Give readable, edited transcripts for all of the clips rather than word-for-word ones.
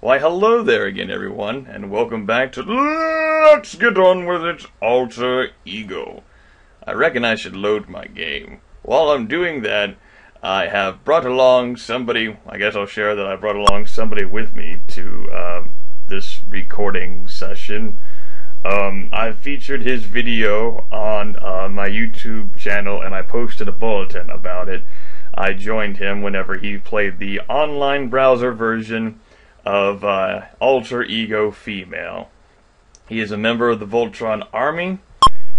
Why, hello there again, everyone, and welcome back to Let's Get On With It Alter Ego. I reckon I should load my game. While I'm doing that, I have brought along somebody, I guess I'll share that I brought along somebody with me to this recording session. I featured his video on my YouTube channel, and I posted a bulletin about it. I joined him whenever he played the online browser version of Alter Ego Female. He is a member of the Voltron Army,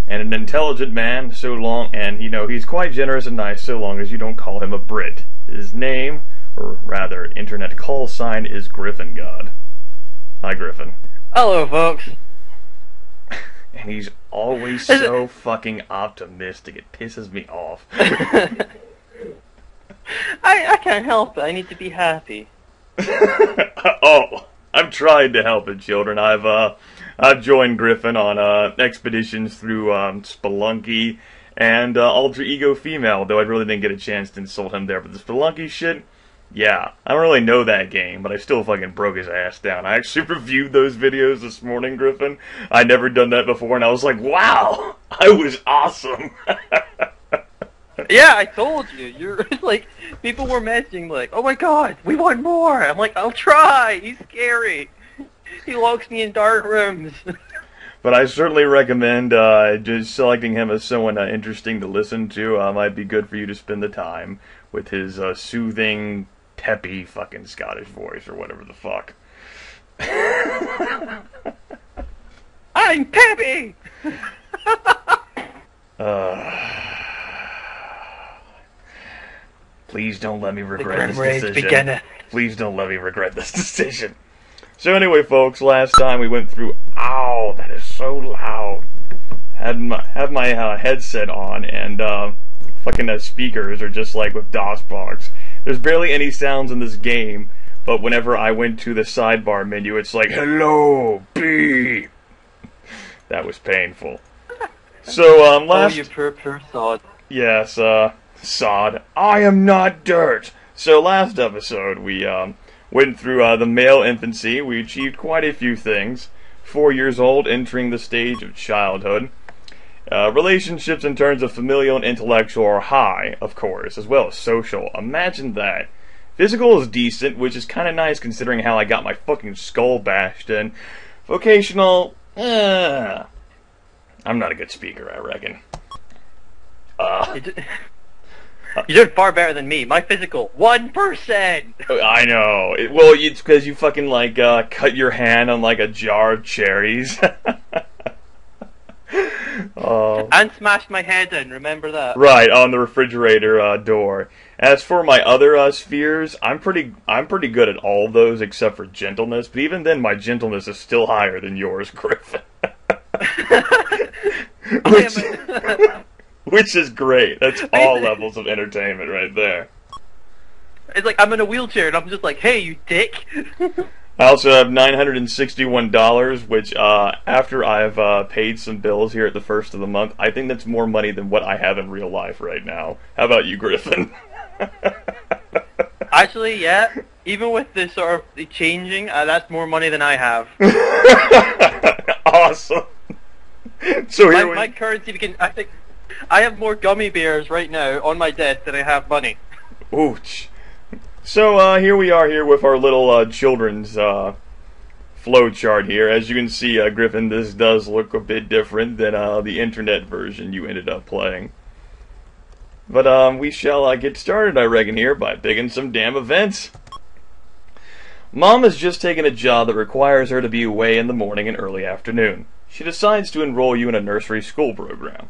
and an intelligent man, so long, and he's quite generous and nice so long as you don't call him a Brit. His name, or rather, internet call sign, is Gryphongod. Hi, Griffin. Hello, folks. And he's always so fucking optimistic, it pisses me off. I can't help it, I need to be happy. Oh, I'm trying to help it, children. I've joined Griffin on expeditions through Spelunky and Alter Ego Female, though I really didn't get a chance to insult him there. But the Spelunky shit, yeah, I don't really know that game, but I still fucking broke his ass down. I actually reviewed those videos this morning, Griffin. I'd never done that before, and I was like, wow, I was awesome. Yeah, I told you. You're like, people were messaging like, oh my god, we want more. I'm like, I'll try. He's scary. He locks me in dark rooms. But I certainly recommend just selecting him as someone interesting to listen to. Might be good for you to spend the time with his soothing, peppy fucking Scottish voice or whatever the fuck. I'm peppy! Please don't let me regret this decision. Beginneth. Please don't let me regret this decision. So anyway, folks, last time we went through... Ow, that is so loud. Have my headset on, and fucking speakers are just like with DOSBox. There's barely any sounds in this game, but whenever I went to the sidebar menu, it's like, hello, B. That was painful. So, last... Oh, you poor sod. Yes, sod. I am not dirt. So last episode, we went through the male infancy. We achieved quite a few things. 4 years old, entering the stage of childhood. Relationships in terms of familial and intellectual are high, of course, as well as social. Imagine that. Physical is decent, which is kind of nice considering how I got my fucking skull bashed in. Vocational, I'm not a good speaker, I reckon. You did far better than me. My physical, 1%! I know. Well, it's because you fucking, like, cut your hand on, like, a jar of cherries. And smashed my head in, remember that? Right, on the refrigerator door. As for my other spheres, I'm pretty good at all of those except for gentleness, but even then my gentleness is still higher than yours, Griffin. Which is great. That's all levels of entertainment right there. It's like, I'm in a wheelchair, and I'm just like, hey, you dick! I also have $961, which, after I've paid some bills here at the first of the month, I think that's more money than what I have in real life right now. How about you, Griffin? Actually, yeah. Even with this sort of the changing, that's more money than I have. Awesome. So here my currency, I have more gummy bears right now on my desk than I have money. Ooch. So, here we are here with our little, children's, flow chart here. As you can see, Griffin, this does look a bit different than, the internet version you ended up playing. But, we shall, get started, I reckon, here by picking some damn events. Mom has just taken a job that requires her to be away in the morning and early afternoon. She decides to enroll you in a nursery school program.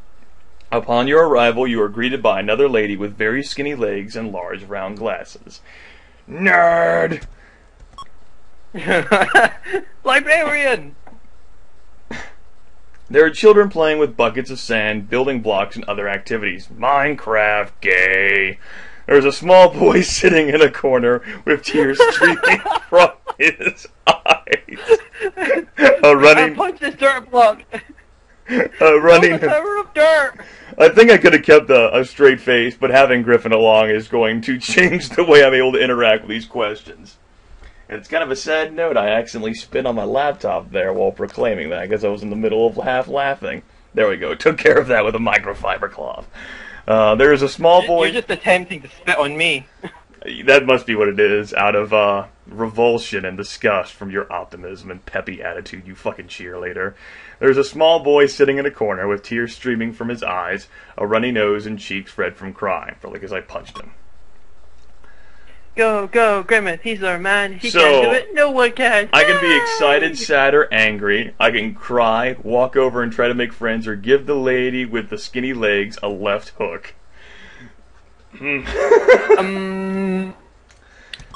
Upon your arrival, you are greeted by another lady with very skinny legs and large round glasses. Nerd! Librarian! There are children playing with buckets of sand, building blocks, and other activities. Minecraft, gay. There's a small boy sitting in a corner with tears streaming from his eyes. I punched this dirt block! Running. The power of dirt! I think I could have kept a straight face, but having Griffin along is going to change the way I'm able to interact with these questions. And it's kind of a sad note. I accidentally spit on my laptop there while proclaiming that because I was in the middle of half laughing. There we go. Took care of that with a microfiber cloth. There is a small boy... You're just attempting to spit on me. That must be what it is, out of revulsion and disgust from your optimism and peppy attitude, you fucking cheerleader. There's a small boy sitting in a corner with tears streaming from his eyes, a runny nose, and cheeks red from crying, probably because I punched him. Go, Grimith, he's our man. He So, can do it, no one can. I can be excited, sad, or angry. I can cry, walk over and try to make friends, or give the lady with the skinny legs a left hook. I'm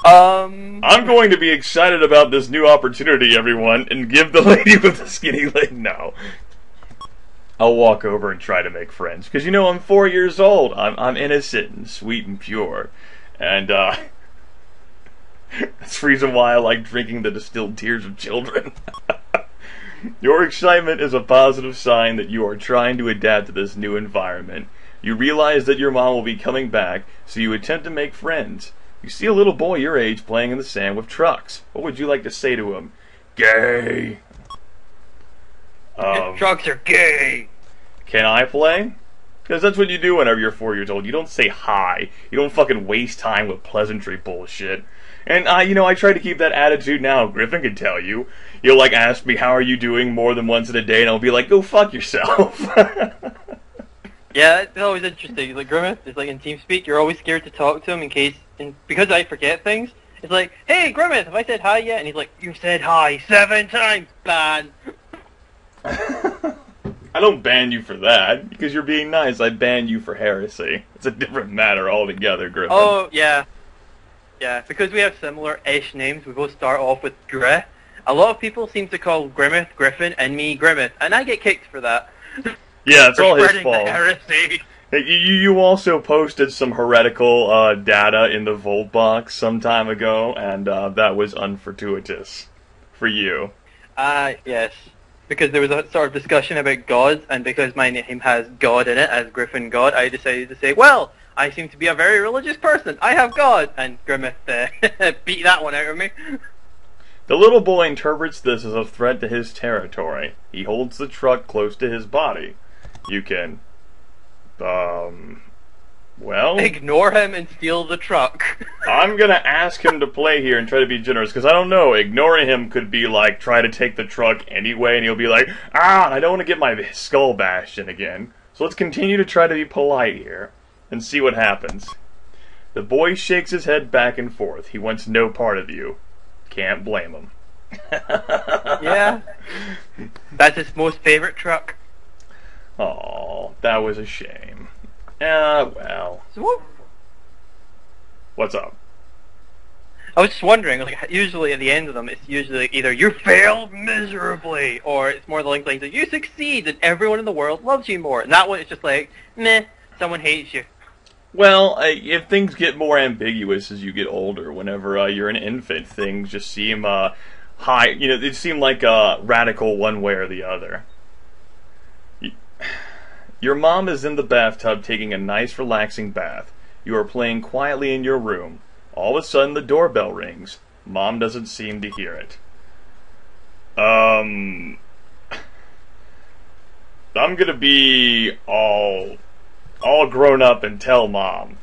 going to be excited about this new opportunity, everyone, and give the lady with the skinny leg... No. I'll walk over and try to make friends. Because, you know, I'm 4 years old. I'm innocent and sweet and pure. And, that's the reason why I like drinking the distilled tears of children. Your excitement is a positive sign that you are trying to adapt to this new environment. You realize that your mom will be coming back, so you attempt to make friends. You see a little boy your age playing in the sand with trucks. What would you like to say to him? Gay! Trucks are gay! Can I play? Because that's what you do whenever you're 4 years old. You don't say hi. You don't fucking waste time with pleasantry bullshit. And, I try to keep that attitude now. Griffin can tell you. You'll, ask me, how are you doing more than once in a day, and I'll be like, go fuck yourself. Yeah, it's always interesting. Like, Grimith is in TeamSpeak, you're always scared to talk to him because I forget things. It's like, hey, Grimith, have I said hi yet? And he's like, you said hi 7 times, ban. I don't ban you for that, because you're being nice. I ban you for heresy. It's a different matter altogether, Griffin. Oh, yeah. Yeah, because we have similar-ish names, we both start off with Gre. A lot of people seem to call Grimith Griffin and me Grimith, and I get kicked for that. Yeah, it's all his fault. The heresy. You also posted some heretical data in the Volt box some time ago, and that was unfortuitous for you. Yes. Because there was a sort of discussion about gods, and because my name has God in it, as Gryphongod, I decided to say, well, I seem to be a very religious person. I have God. And Grimith beat that one out of me. The little boy interprets this as a threat to his territory. He holds the truck close to his body. You can, well... ignore him and steal the truck. I'm gonna ask him to play here and try to be generous, because I don't know, ignoring him could be like, try to take the truck anyway, and he'll be like, I don't want to get my skull bashed in again. So let's continue to try to be polite here, and see what happens. The boy shakes his head back and forth. He wants no part of you. Can't blame him. Yeah. That's his most favorite truck. Oh, that was a shame. Well. So What's up? I was just wondering, usually at the end of them, it's usually either you failed miserably, or it's more the link that you succeed and everyone in the world loves you more. And that one is just like, meh, someone hates you. Well, if things get more ambiguous as you get older, whenever you're an infant, things just seem high. It seem like radical one way or the other. Your mom is in the bathtub taking a nice, relaxing bath. You are playing quietly in your room. All of a sudden, the doorbell rings. Mom doesn't seem to hear it. I'm gonna be all grown up and tell Mom.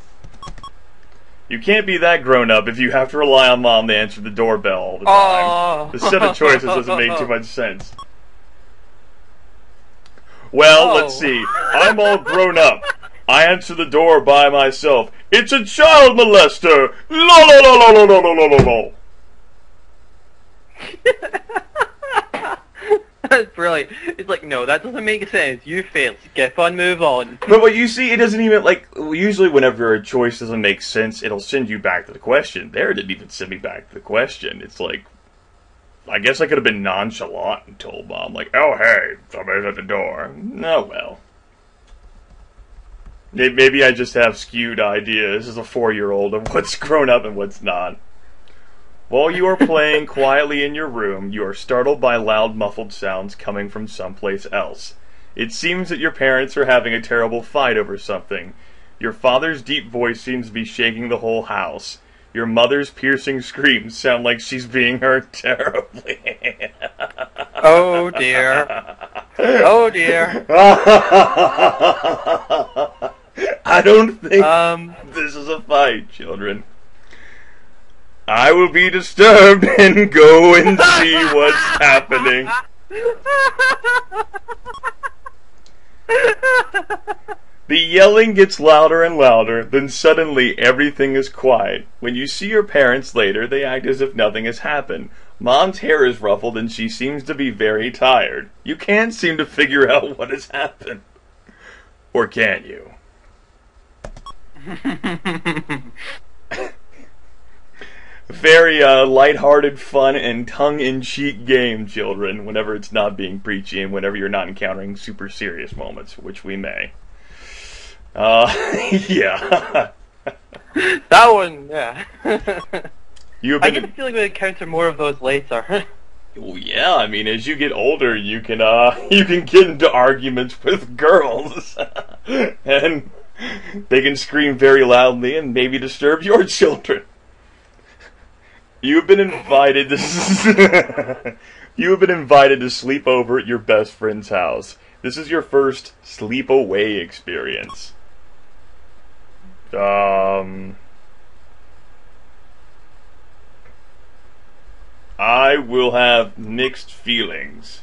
You can't be that grown up if you have to rely on Mom to answer the doorbell all the time. Oh. The set of choices doesn't make too much sense. Well, let's see. I'm all grown up. I answer the door by myself. It's a child molester! La la la la la la la la la. That's brilliant. It's like, no, that doesn't make sense. You failed. Skip on, move on. But you see, it doesn't even, usually whenever a choice doesn't make sense, it'll send you back to the question. There, it didn't even send me back to the question. It's like, I guess I could have been nonchalant and told Mom, oh, hey, somebody's at the door. Oh, well. Maybe I just have skewed ideas as a 4-year-old of what's grown up and what's not. While you are playing quietly in your room, you are startled by loud muffled sounds coming from someplace else. It seems that your parents are having a terrible fight over something. Your father's deep voice seems to be shaking the whole house. Your mother's piercing screams sound like she's being hurt terribly. Oh dear. Oh dear. I don't think this is a fight, children. I will be disturbed and go and see what's happening. The yelling gets louder and louder, then suddenly everything is quiet. When you see your parents later, they act as if nothing has happened. Mom's hair is ruffled and she seems to be very tired. You can't seem to figure out what has happened. Or can you? Very lighthearted, fun, and tongue-in-cheek game, children, whenever it's not being preachy and whenever you're not encountering super serious moments, which we may. Yeah. That one, yeah. I get the feeling we encounter more of those later. Well, yeah, I mean, as you get older, you can get into arguments with girls, and they can scream very loudly and maybe disturb your children. You've been invited to sleep over at your best friend's house. This is your first sleep-away experience. I will have mixed feelings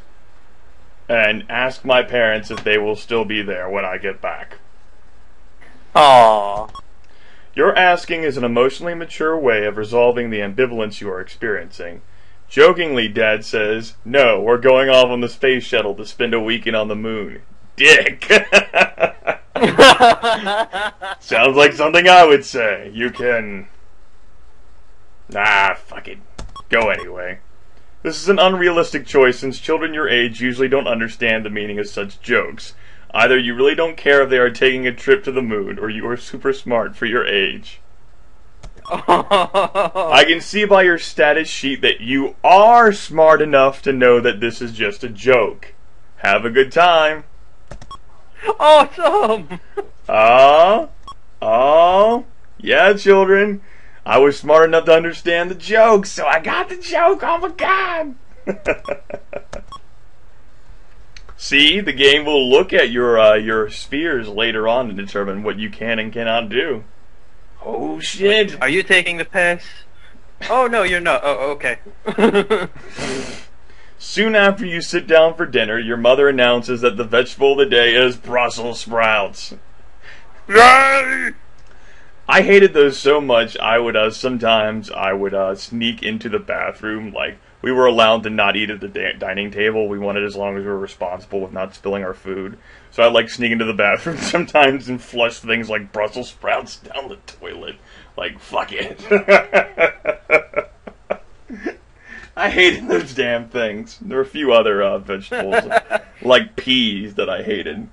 and ask my parents if they will still be there when I get back. Aww. Your asking is an emotionally mature way of resolving the ambivalence you are experiencing. Jokingly, Dad says, "No, we're going off on the space shuttle to spend a weekend on the moon." Dick! Sounds like something I would say. You can... fuck it. Go anyway. This is an unrealistic choice since children your age usually don't understand the meaning of such jokes. Either you really don't care if they are taking a trip to the moon, or you are super smart for your age. I can see by your status sheet that you are smart enough to know that this is just a joke. Have a good time. Awesome! Yeah, children. I was smart enough to understand the joke, so I got the joke. Oh my god! See, the game will look at your spheres later on to determine what you can and cannot do. Oh shit! Are you taking the piss? Oh no, you're not. Oh, okay. Soon after you sit down for dinner, your mother announces that the vegetable of the day is Brussels sprouts. Yay! I hated those so much. I would sometimes sneak into the bathroom. Like, we were allowed to not eat at the dining table. We wanted as long as we were responsible with not spilling our food. So I'd like sneak into the bathroom sometimes and flush things like Brussels sprouts down the toilet. Like, fuck it. I hated those damn things. There were a few other vegetables, like peas, that I hated.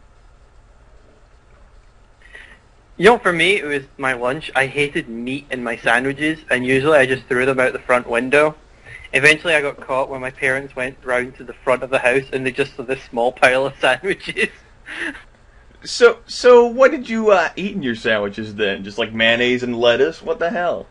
You know, for me, it was my lunch. I hated meat in my sandwiches, and usually I just threw them out the front window. Eventually I got caught when my parents went round to the front of the house, and they just saw this small pile of sandwiches. So what did you eat in your sandwiches then? Just like mayonnaise and lettuce? What the hell?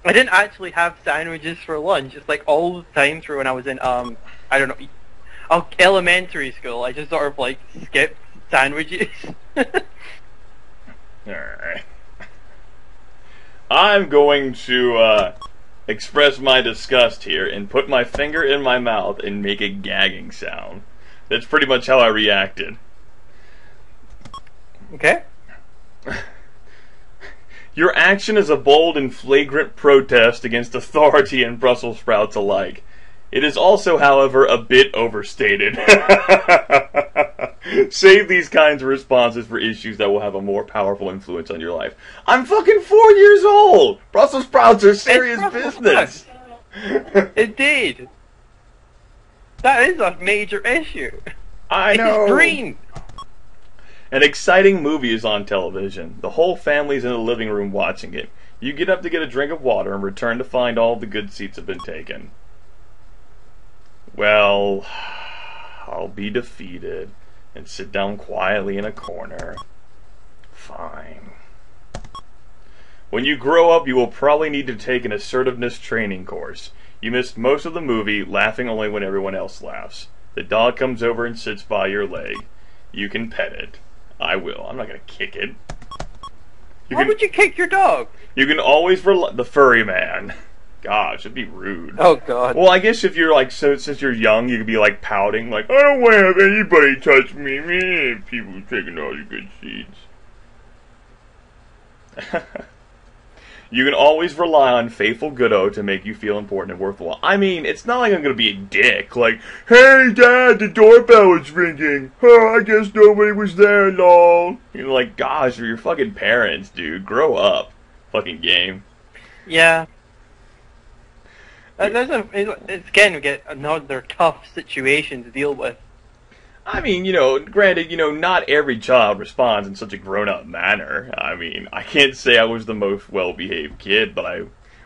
I didn't actually have sandwiches for lunch. It's like all the time through when I was in, I don't know, elementary school. I just sort of like skipped sandwiches. Alright. I'm going to express my disgust here and put my finger in my mouth and make a gagging sound. That's pretty much how I reacted. Okay. Your action is a bold and flagrant protest against authority and Brussels sprouts alike. It is also, however, a bit overstated. Save these kinds of responses for issues that will have a more powerful influence on your life. I'm fucking 4 years old! Brussels sprouts are serious business! Indeed. That is a major issue. I know. It's green. An exciting movie is on television. The whole family's in the living room watching it. You get up to get a drink of water and return to find all the good seats have been taken. Well, I'll be defeated and sit down quietly in a corner. Fine. When you grow up, you will probably need to take an assertiveness training course. You missed most of the movie, laughing only when everyone else laughs. The dog comes over and sits by your leg. You can pet it. I will. I'm not gonna kick it. Why would you kick your dog? You can always rely... The furry man. Gosh, it'd be rude. Oh, God. Well, I guess if you're like, since you're young, you could be like pouting, like, I don't want to have anybody touch me. People taking all your good seeds. You can always rely on faithful Goodo to make you feel important and worthwhile. I mean, it's not like I'm going to be a dick, like, hey, Dad, the doorbell is ringing. Oh, I guess nobody was there, lol. You're like, gosh, you're your fucking parents, dude. Grow up. Fucking game. Yeah. It's again, we get another tough situation to deal with. I mean, granted, not every child responds in such a grown-up manner. I mean, I can't say I was the most well-behaved kid, but I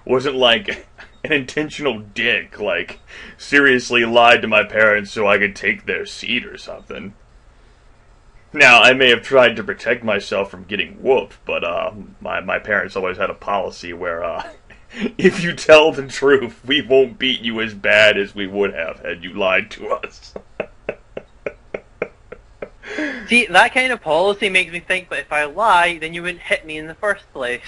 wasn't like an intentional dick, like seriously lied to my parents so I could take their seat or something. Now, I may have tried to protect myself from getting whooped, but my parents always had a policy where if you tell the truth, we won't beat you as bad as we would have had you lied to us. See, that kind of policy makes me think that if I lie, then you wouldn't hit me in the first place.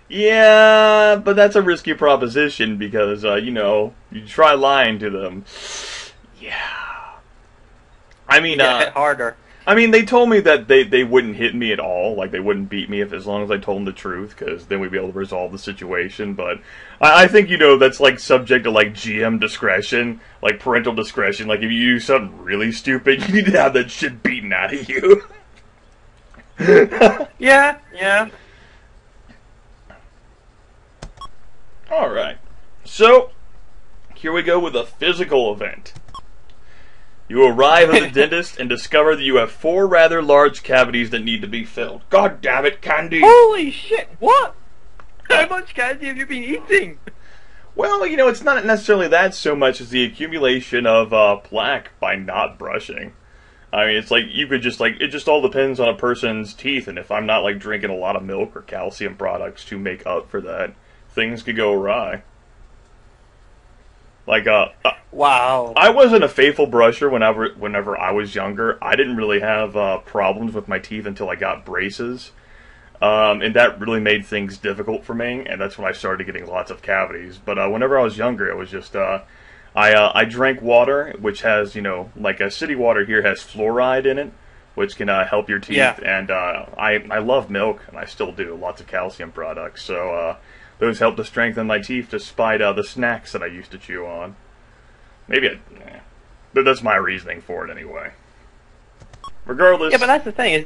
Yeah, but that's a risky proposition because, you try lying to them. Yeah. I mean, hit harder. I mean, they told me that they wouldn't hit me at all, like they wouldn't beat me as long as I told them the truth, because then we'd be able to resolve the situation, but I think, that's like subject to like GM discretion, like parental discretion, like if you do something really stupid, you need to have that shit beaten out of you. Yeah. Alright, so, here we go with a physical event. You arrive at the dentist and discover that you have 4 rather large cavities that need to be filled. God damn it, candy! Holy shit, what? How much candy have you been eating? Well, it's not necessarily that so much as the accumulation of plaque by not brushing. I mean, it's like, you could just, it just all depends on a person's teeth, and if I'm not, drinking a lot of milk or calcium products to make up for that, things could go awry. Wow. I wasn't a faithful brusher whenever I was younger. I didn't really have problems with my teeth until I got braces. And that really made things difficult for me, and that's when I started getting lots of cavities. But whenever I was younger, it was just, I drank water, which has, city water here has fluoride in it, which can help your teeth. Yeah. And I love milk, and I still do, lots of calcium products. So, those help to strengthen my teeth despite the snacks that I used to chew on. But that's my reasoning for it anyway. Regardless... Yeah, but that's the thing, is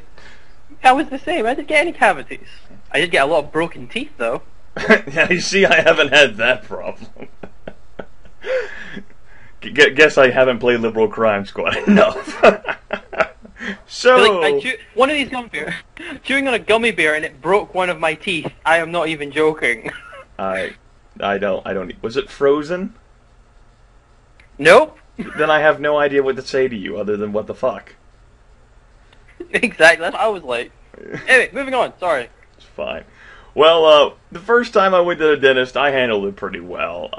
I was the same. I didn't get any cavities. I did get a lot of broken teeth, though. Yeah, you see, I haven't had that problem. Guess I haven't played Liberal Crime Squad enough. So... one of these gummy bears, chewing on a gummy bear and it broke one of my teeth. I am not even joking. I don't... Was it frozen? Nope. Then I have no idea what to say to you other than what the fuck. Exactly, that's what I was like. Anyway, moving on, sorry. It's fine. Well, the first time I went to the dentist, I handled it pretty well.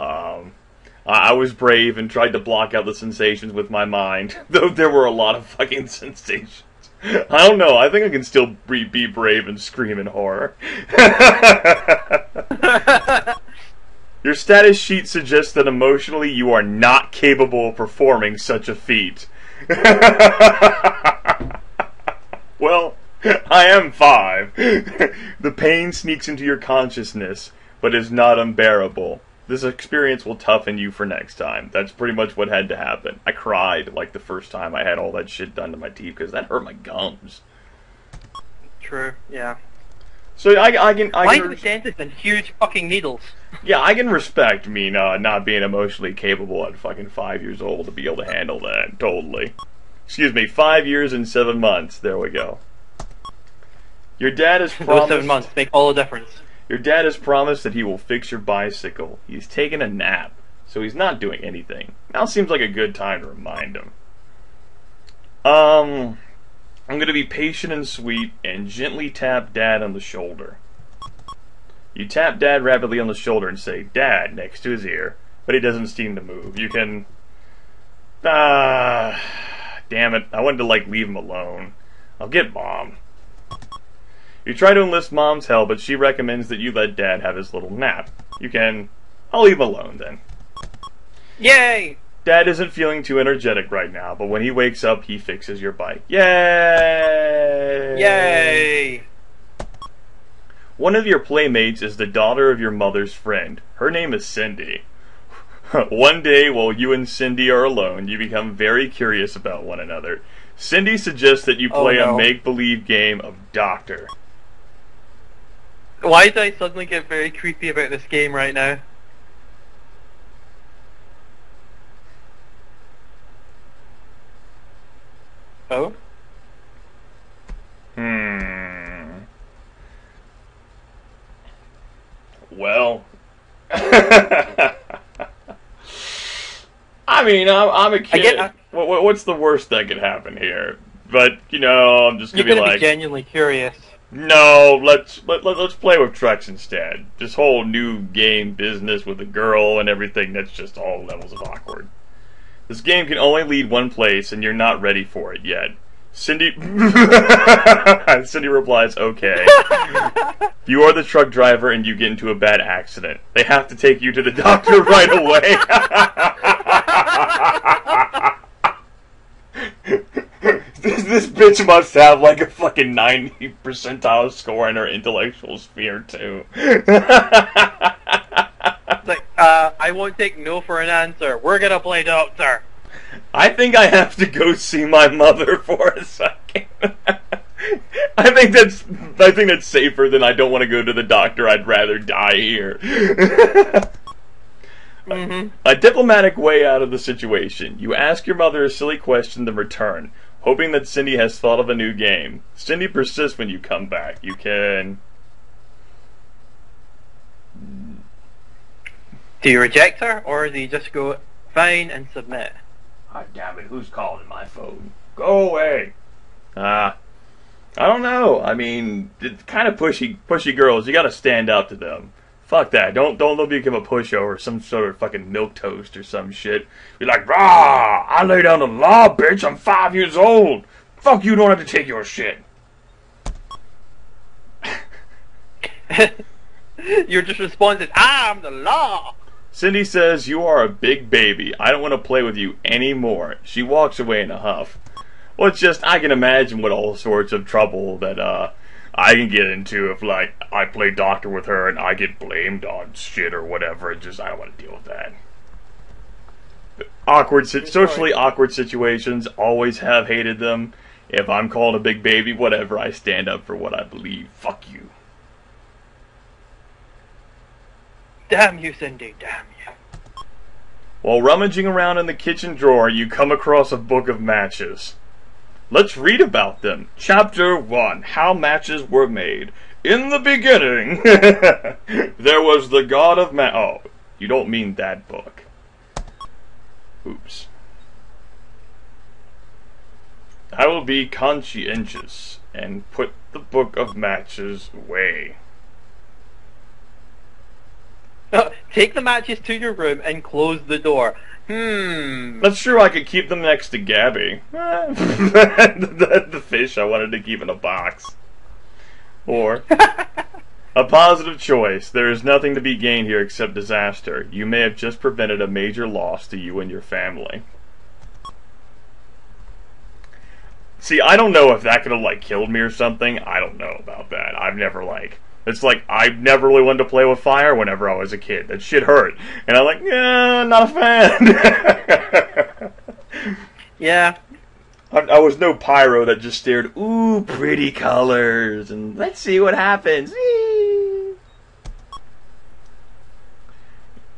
I was brave and tried to block out the sensations with my mind, though there were a lot of fucking sensations. I don't know, I think I can still be brave and scream in horror. Your status sheet suggests that emotionally you are not capable of performing such a feat. Well, I am 5. The pain sneaks into your consciousness, but is not unbearable. This experience will toughen you for next time. That's pretty much what had to happen. I cried, the first time I had all that shit done to my teeth, because that hurt my gums. True, yeah. So I can... Why do dentists and huge fucking needles? Yeah, I can respect me not being emotionally capable at fucking 5 years old to be able to handle that, totally. Excuse me, 5 years and 7 months. There we go. Your dad has promised... Those 7 months make all the difference. Your dad has promised that he will fix your bicycle. He's taken a nap, so he's not doing anything. Now seems like a good time to remind him. I'm going to be patient and sweet and gently tap Dad on the shoulder. You tap Dad rapidly on the shoulder and say, "Dad," next to his ear, but he doesn't seem to move. You can... damn it. I wanted to, leave him alone. I'll get Mom. You try to enlist Mom's help, but she recommends that you let Dad have his little nap. You can... I'll leave him alone, then. Yay! Dad isn't feeling too energetic right now, but when he wakes up, he fixes your bike. Yay! Yay! One of your playmates is the daughter of your mother's friend. Her name is Cindy. One day, while you and Cindy are alone, you become very curious about one another. Cindy suggests that you play a make-believe game of Doctor. Why did I suddenly get very creepy about this game right now? Oh? Well... I mean, I'm a kid. What's the worst that could happen here? But, I'm just gonna You're be gonna be genuinely curious. No, let's play with trucks instead. This whole new game business with a girl and everything, that's just all levels of awkward. This game can only lead one place, and you're not ready for it yet. Cindy... Cindy replies, "Okay." You are the truck driver and you get into a bad accident. They have to take you to the doctor right away. This bitch must have a fucking 90 percentile score in her intellectual sphere, too. I won't take no for an answer. We're gonna play doctor. I think I have to go see my mother for a second. I think that's safer than I don't want to go to the doctor. I'd rather die here. A diplomatic way out of the situation. You ask your mother a silly question in return, hoping that Cindy has thought of a new game. Cindy persists when you come back. You can... Do you reject her, or do you just go, fine, and submit? God damn it, who's calling my phone? Go away! I don't know. I mean, it's kind of pushy girls. You gotta stand out to them. Fuck that. Don't let me become a pushover, some sort of fucking milquetoast or some shit. Be like, rah! I lay down the law, bitch. I'm 5 years old. Fuck you, don't have to take your shit. Your just response is, I'm the law! Cindy says, "You are a big baby. I don't want to play with you anymore." She walks away in a huff. Well, it's just, I can imagine what all sorts of trouble that, I can get into if, I play doctor with her and I get blamed on shit or whatever. I don't want to deal with that. Socially awkward situations, always have hated them. If I'm called a big baby, whatever, I stand up for what I believe. Fuck you. Damn you, Cindy, damn you. While rummaging around in the kitchen drawer, you come across a book of matches. Let's read about them. Chapter 1. How matches were made. In the beginning, there was the god of Oh, you don't mean that book. Oops. I will be conscientious and put the book of matches away. Take the matches to your room and close the door. That's true, I could keep them next to Gabby. The fish I wanted to keep in a box. Or, a positive choice. There is nothing to be gained here except disaster. You may have just prevented a major loss to you and your family. See, I don't know if that could have, killed me or something. I don't know about that. I've never, It's I never really wanted to play with fire whenever I was a kid. That shit hurt. And I'm not a fan. Yeah. I was no pyro that just stared, ooh, pretty colors, and let's see what happens.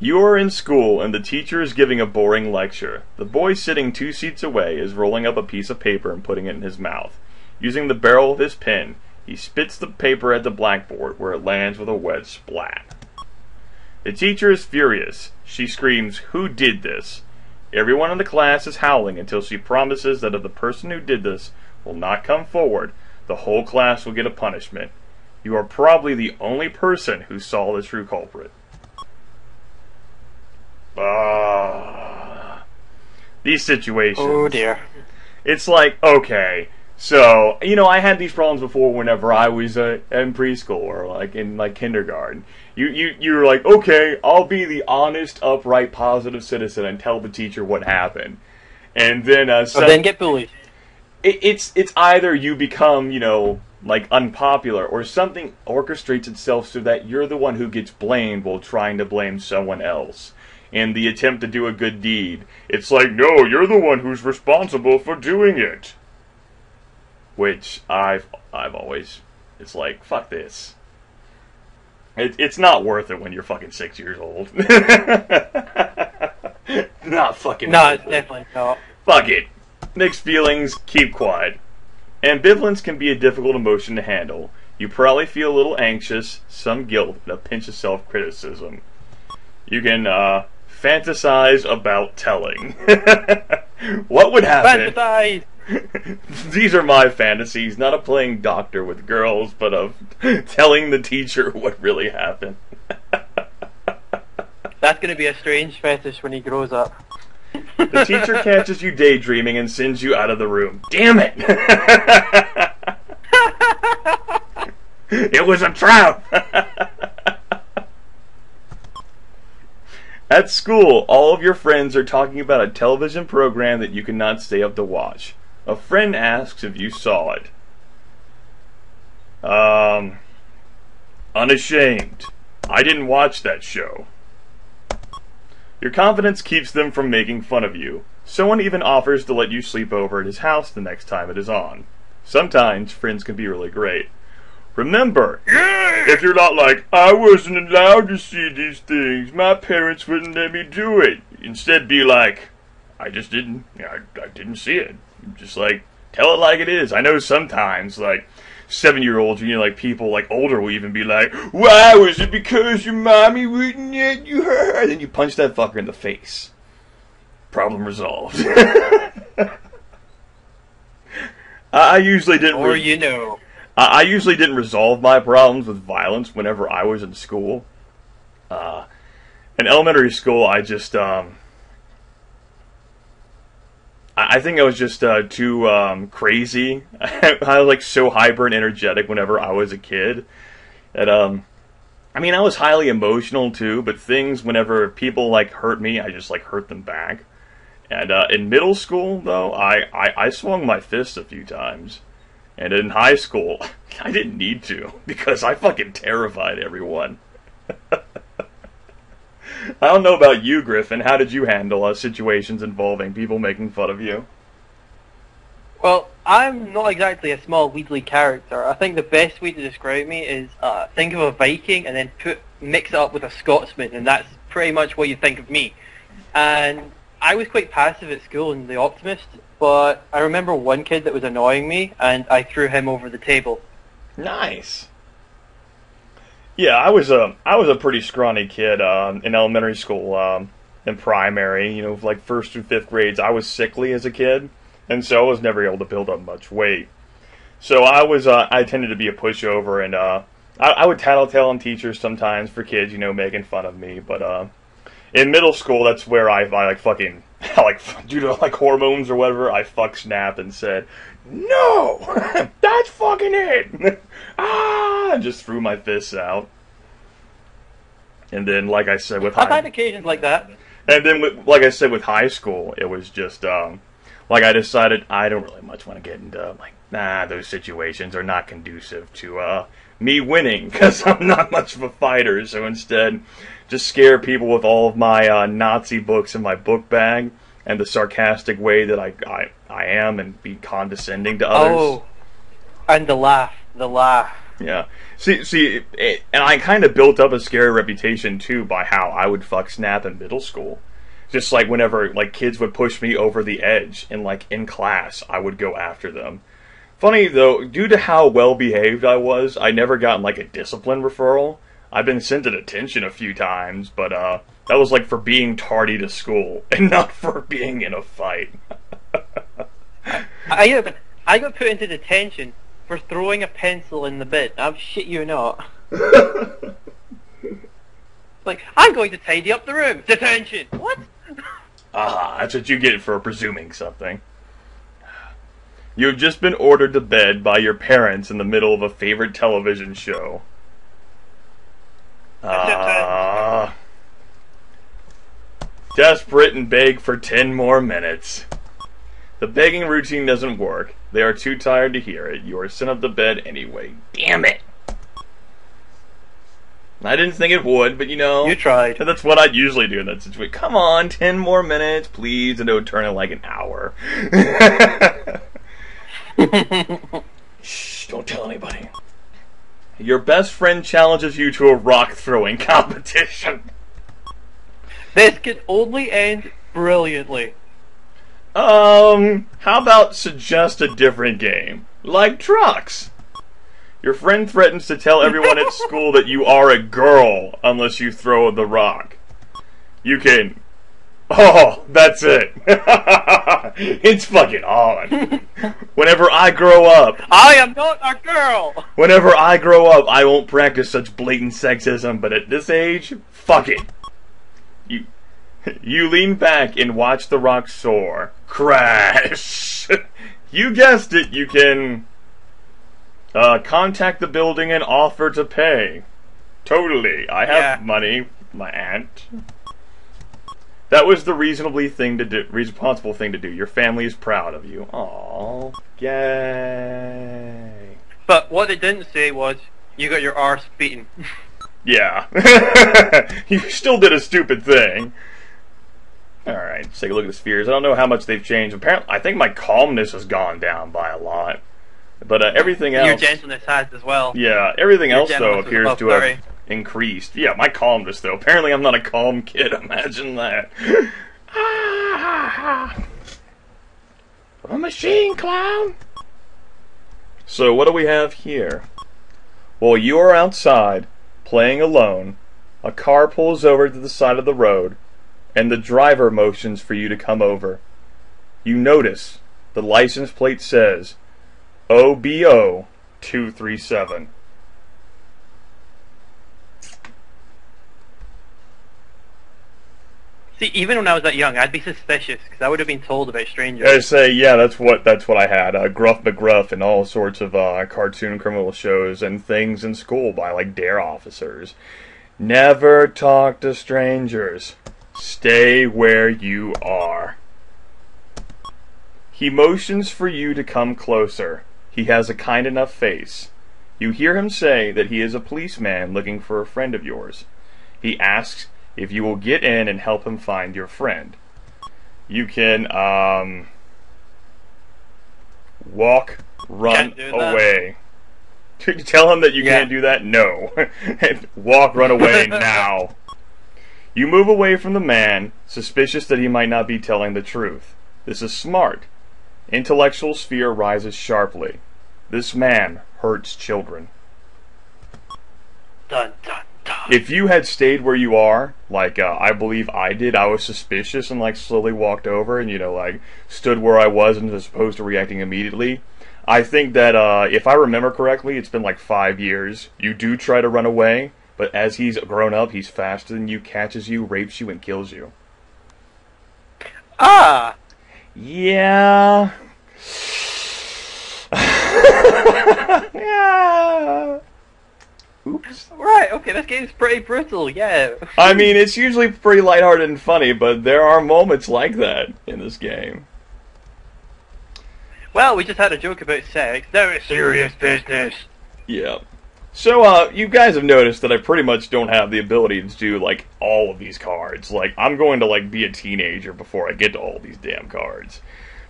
You are in school, and the teacher is giving a boring lecture. The boy sitting 2 seats away is rolling up a piece of paper and putting it in his mouth. Using the barrel of his pen, he spits the paper at the blackboard, where it lands with a wet splat. The teacher is furious. She screams, "Who did this?" Everyone in the class is howling until she promises that if the person who did this will not come forward, the whole class will get a punishment. You are probably the only person who saw the true culprit. These situations. Oh dear. It's like, okay, so, you know, I had these problems before whenever I was in preschool or like in like kindergarten. You're like, okay, I'll be the honest, upright, positive citizen and tell the teacher what happened. And then then get bullied. It's either you become, you know, like unpopular, or something orchestrates itself so that you're the one who gets blamed while trying to blame someone else. In the attempt to do a good deed, it's like, no, you're the one who's responsible for doing it. Which I've always, it's like, fuck this. It's not worth it when you're fucking 6 years old. Not fucking. No, it's definitely not. Fuck it. Mixed feelings, keep quiet. Ambivalence can be a difficult emotion to handle. You probably feel a little anxious, some guilt, and a pinch of self-criticism. You can fantasize about telling. What would happen? Fantasize! These are my fantasies, not of playing doctor with girls, but of telling the teacher what really happened. That's going to be a strange fetish when he grows up. The teacher catches you daydreaming and sends you out of the room. Damn it! It was a trap! At school, all of your friends are talking about a television program that you cannot stay up to watch. A friend asks if you saw it. Unashamed. I didn't watch that show. Your confidence keeps them from making fun of you. Someone even offers to let you sleep over at his house the next time it is on. Sometimes friends can be really great. Remember, if you're not like, I wasn't allowed to see these things, my parents wouldn't let me do it. Instead be like, I didn't see it. Just like, tell it like it is. I know sometimes, like, 7-year-olds, you know, like people like older will even be like, why was it because your mommy wouldn't let you her? And then you punch that fucker in the face. Problem resolved. I usually didn't. Or you know. I usually didn't resolve my problems with violence whenever I was in school. In elementary school, I just, I think I was just too crazy. I was like so hyper and energetic whenever I was a kid. That I mean, I was highly emotional too. But things, whenever people like hurt me, I just like hurt them back. And in middle school, though, I swung my fist a few times. And in high school, I didn't need to because I fucking terrified everyone. I don't know about you, Griffin. How did you handle situations involving people making fun of you? Well, I'm not exactly a small weedly character. I think the best way to describe me is think of a Viking and then mix it up with a Scotsman, and that's pretty much what you think of me. And I was quite passive at school in the Optimist, but I remember one kid that was annoying me, and I threw him over the table. Nice. Yeah, I was a pretty scrawny kid in elementary school, in primary. You know, like 1st through 5th grades, I was sickly as a kid, and so I was never able to build up much weight. So I tended to be a pushover, and I would tattletale on teachers sometimes for kids, you know, making fun of me. But in middle school, that's where I like fucking, like, due to like hormones or whatever, I snapped and said, no, that's fucking it. And just threw my fists out. And then, like I said, with I've had occasions like that. And then, like I said, with high school, it was just, like I decided I don't really much want to get into, like, those situations are not conducive to, me winning, because I'm not much of a fighter, so instead, just scare people with all of my, Nazi books in my book bag, and the sarcastic way that I am, and be condescending to others. Oh, and the laugh. Yeah. See, and I kind of built up a scary reputation, too, by how I would fuck snap in middle school. Just like whenever, like, kids would push me over the edge, and, like, in class, I would go after them. Funny, though, due to how well-behaved I was, I never gotten, like, a discipline referral. I've been sent to detention a few times, but, that was, like, for being tardy to school, and not for being in a fight. I got put into detention for throwing a pencil in the bin. I'm shit you not. Like, I'm going to tidy up the room. Detention! What? Ah, that's what you get for presuming something. You have just been ordered to bed by your parents in the middle of a favorite television show. Desperate and beg for 10 more minutes. The begging routine doesn't work. They are too tired to hear it. You are sent up to bed anyway. Damn it! I didn't think it would, but you know... You tried. That's what I'd usually do in that situation. Come on, 10 more minutes, please, and it would turn in like an hour. Shh, don't tell anybody. Your best friend challenges you to a rock throwing competition. This can only end brilliantly. How about suggest a different game? Like trucks. Your friend threatens to tell everyone at school that you are a girl unless you throw the rock. You can... Oh, that's it. It's fucking on. Whenever I grow up... I am not a girl! Whenever I grow up, I won't practice such blatant sexism, but at this age, fuck it. You lean back and watch the rock soar. Crash! You guessed it, you can... contact the building and offer to pay. Totally. I have money. My aunt. That was the responsible thing to do. Your family is proud of you. Aww. Yay. But what they didn't say was, you got your arse beaten. Yeah. You still did a stupid thing. Alright, let's take a look at the spheres. I don't know how much they've changed. Apparently, I think my calmness has gone down by a lot. But everything else... Your gentleness has as well. Yeah, everything else, though, appears to have increased. Yeah, my calmness, though. Apparently I'm not a calm kid. Imagine that. A machine clown! So, what do we have here? Well, you are outside, playing alone. A car pulls over to the side of the road, and the driver motions for you to come over. You notice the license plate says... OBO 237. See, even when I was that young, I'd be suspicious because I would have been told about strangers. I say, yeah, that's what I had. Gruff McGruff and all sorts of cartoon criminal shows and things in school by like dare officers. Never talk to strangers. Stay where you are. He motions for you to come closer. He has a kind enough face. You hear him say that he is a policeman looking for a friend of yours. He asks if you will get in and help him find your friend. You can, walk, run away. Tell him that you can't do that? No. Walk, run away now. You move away from the man, suspicious that he might not be telling the truth. This is smart. Intellectual sphere rises sharply. This man hurts children. Dun, dun, dun. If you had stayed where you are, like I believe I did, I was suspicious and like slowly walked over and like stood where I was and as opposed to reacting immediately. I think that if I remember correctly, it's been like 5 years. You do try to run away, but as he's grown up, he's faster than you, catches you, rapes you, and kills you. Ah! Yeah. Yeah. Oops. Right, okay, this game's pretty brutal, yeah. I mean, it's usually pretty lighthearted and funny, but there are moments like that in this game. Well, we just had a joke about sex. Now it's serious business. Yeah. So, you guys have noticed that I pretty much don't have the ability to do, like, all of these cards. Like, I'm going to, like, be a teenager before I get to all these damn cards.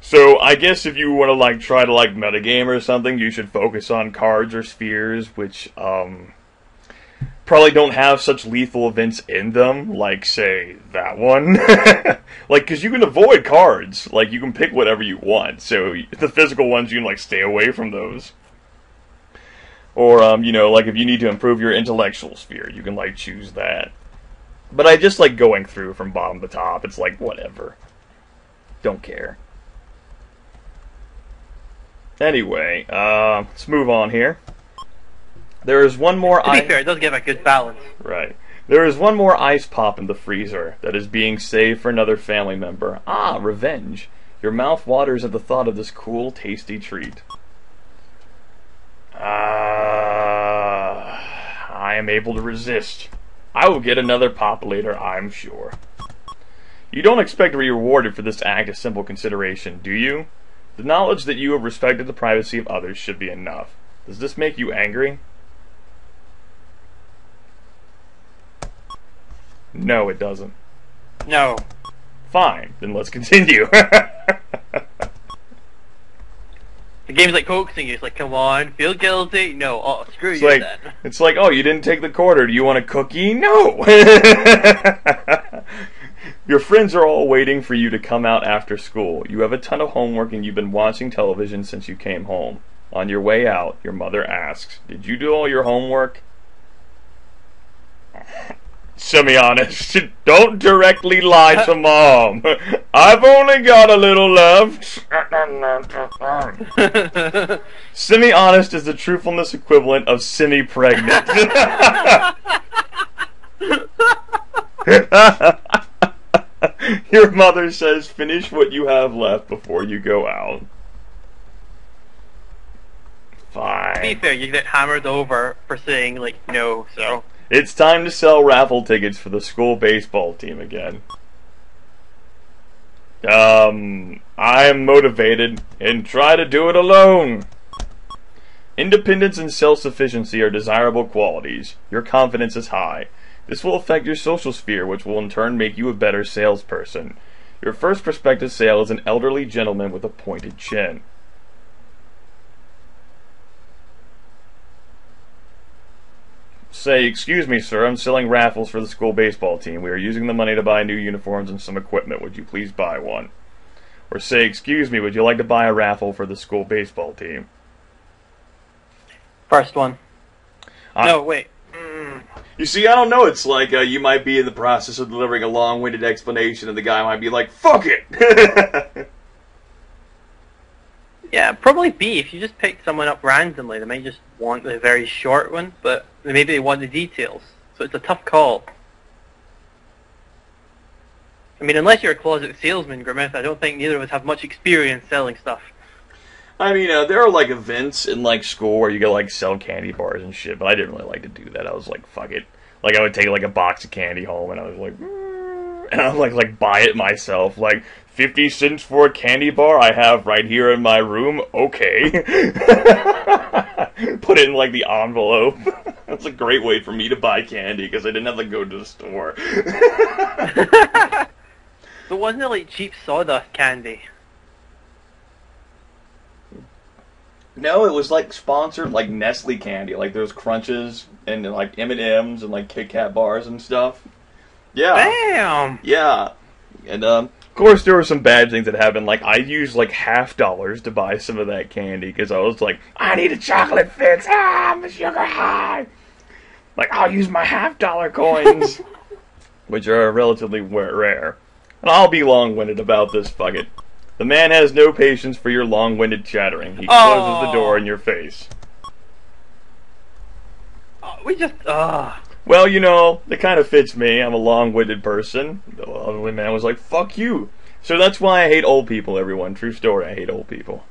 So, I guess if you want to, like, try to, like, metagame or something, you should focus on cards or spheres, which, probably don't have such lethal events in them, like, say, that one. Like, because you can avoid cards. Like, you can pick whatever you want. So, the physical ones, you can, like, stay away from those. Or, like, if you need to improve your intellectual sphere, you can, like, choose that. But I just like going through from bottom to top. It's like, whatever. Don't care. Anyway, let's move on here. There is one more To be fair, it does give a good balance. Right. There is one more ice pop in the freezer that is being saved for another family member. Ah, revenge. Your mouth waters at the thought of this cool, tasty treat. I am able to resist. I will get another pop later, I'm sure. You don't expect to be rewarded for this act of simple consideration, do you? The knowledge that you have respected the privacy of others should be enough. Does this make you angry? No, it doesn't. No. Fine, then let's continue. The game's like coaxing you. It's like, come on, feel guilty? No, oh, screw It's you like, then. it's like, oh, you didn't take the quarter. Do you want a cookie? No. Your friends are all waiting for you to come out after school. You have a ton of homework and you've been watching television since you came home. On your way out, your mother asks, "Did you do all your homework?" Semi-honest. Don't directly lie to Mom. I've only got a little left. Semi-honest is the truthfulness equivalent of semi-pregnant. Your mother says, finish what you have left before you go out. Fine. To be fair, you get hammered over for saying, like, no, so... It's time to sell raffle tickets for the school baseball team again. I am motivated and try to do it alone. Independence and self-sufficiency are desirable qualities. Your confidence is high. This will affect your social sphere, which will in turn make you a better salesperson. Your first prospective sale is an elderly gentleman with a pointed chin. Say, excuse me, sir, I'm selling raffles for the school baseball team. We are using the money to buy new uniforms and some equipment. Would you please buy one? Or say, excuse me, would you like to buy a raffle for the school baseball team? First one. No, wait. You see, I don't know. It's like you might be in the process of delivering a long-winded explanation, and the guy might be like, fuck it! Yeah, probably B. If you just pick someone up randomly, they might just want the very short one, but maybe they want the details. So it's a tough call. I mean, unless you're a closet salesman, Grimith, I don't think neither of us have much experience selling stuff. I mean, there are like events in like school where you get like sell candy bars and shit, but I didn't really like to do that. I was like, fuck it. Like I would take like a box of candy home, and I was like, and I would like buy it myself. Like 50 cents for a candy bar I have right here in my room. Okay. Put it in like the envelope. That's a great way for me to buy candy because I didn't have to go to the store. But wasn't it like cheap sawdust candy? No, it was like sponsored like Nestle candy, like those Crunches and like M&Ms and like Kit Kat bars and stuff. Yeah. Damn. Yeah. And of course there were some bad things that happened. Like I used like $50 to buy some of that candy because I was like, I need a chocolate fix. I'm a sugar high. Like I'll use my $50 coins, which are relatively rare. And I'll be long-winded about this. Fuck it. The man has no patience for your long-winded chattering. He closes the door in your face. Well, you know, it kind of fits me. I'm a long-winded person. The elderly man was like, fuck you. So that's why I hate old people, everyone. True story, I hate old people.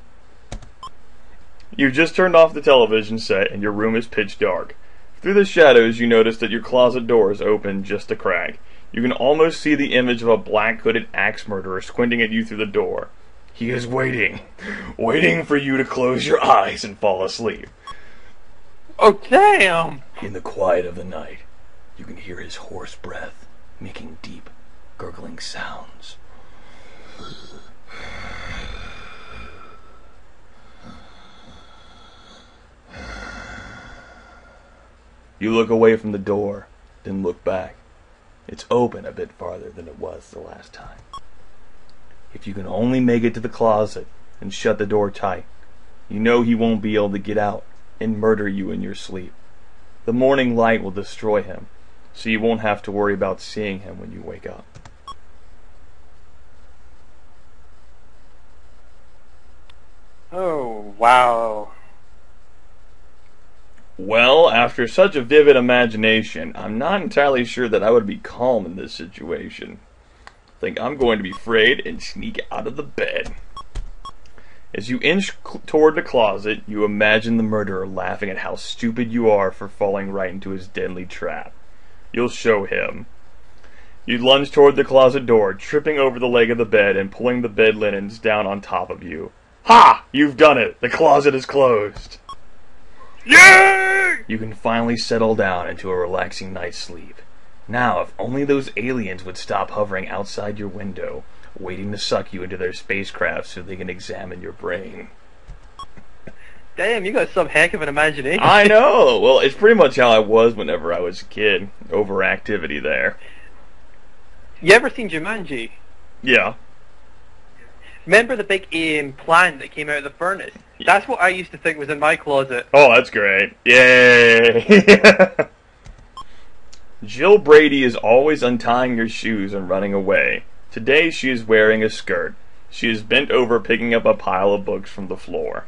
You've just turned off the television set and your room is pitch dark. Through the shadows, you notice that your closet door is open just a crack. You can almost see the image of a black-hooded axe murderer squinting at you through the door. He is waiting for you to close your eyes and fall asleep. Oh, damn! In the quiet of the night, you can hear his hoarse breath making deep, gurgling sounds. You look away from the door, then look back. It's open a bit farther than it was the last time. If you can only make it to the closet and shut the door tight, you know he won't be able to get out and murder you in your sleep. The morning light will destroy him, so you won't have to worry about seeing him when you wake up. Oh. Wow. Well, after such a vivid imagination, I'm not entirely sure that I would be calm in this situation. I think I'm going to be afraid and sneak out of the bed. As you inch toward the closet, you imagine the murderer laughing at how stupid you are for falling right into his deadly trap. You'll show him. You lunge toward the closet door, tripping over the leg of the bed and pulling the bed linens down on top of you. Ha! You've done it! The closet is closed! Yay! You can finally settle down into a relaxing night's sleep. Now, if only those aliens would stop hovering outside your window, waiting to suck you into their spacecraft so they can examine your brain. Damn, you got some heck of an imagination. I know! Well, it's pretty much how I was whenever I was a kid. Overactivity there. You ever seen Jumanji? Yeah. Remember the big plant that came out of the furnace? That's what I used to think was in my closet. Oh, that's great. Yay! Jill Brady is always untying her shoes and running away. Today she is wearing a skirt. She is bent over picking up a pile of books from the floor.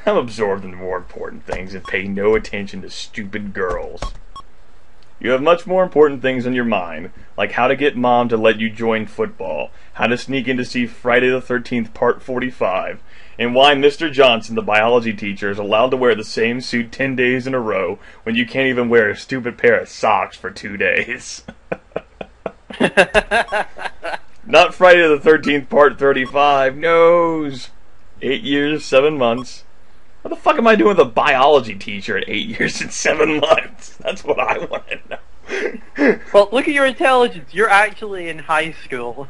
I'm absorbed in more important things and pay no attention to stupid girls. You have much more important things on your mind, like how to get mom to let you join football, how to sneak in to see Friday the 13th Part 45, and why Mr. Johnson, the biology teacher, is allowed to wear the same suit 10 days in a row when you can't even wear a stupid pair of socks for 2 days. Not Friday the 13th Part 35, no's. 8 years, 7 months. What the fuck am I doing with a biology teacher at 8 years and 7 months? That's what I want to know. Well, look at your intelligence. You're actually in high school.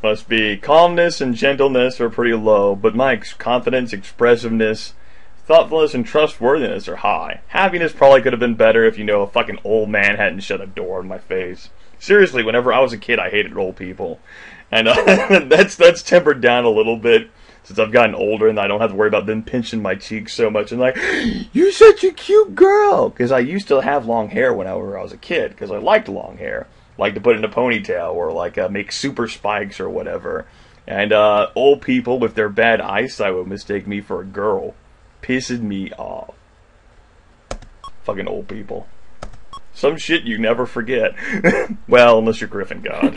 Must be. Calmness and gentleness are pretty low, but my confidence, expressiveness, thoughtfulness, and trustworthiness are high. Happiness probably could have been better if, a fucking old man hadn't shut a door in my face. Seriously, whenever I was a kid, I hated old people. And that's tempered down a little bit since I've gotten older and I don't have to worry about them pinching my cheeks so much and like, you're such a cute girl! Because I used to have long hair when I was a kid, because I liked long hair. Like to put in a ponytail or like make super spikes or whatever. And old people with their bad eyesight would mistake me for a girl. Pisses me off. Fucking old people. Some shit you never forget. Well, unless you're Gryphongod.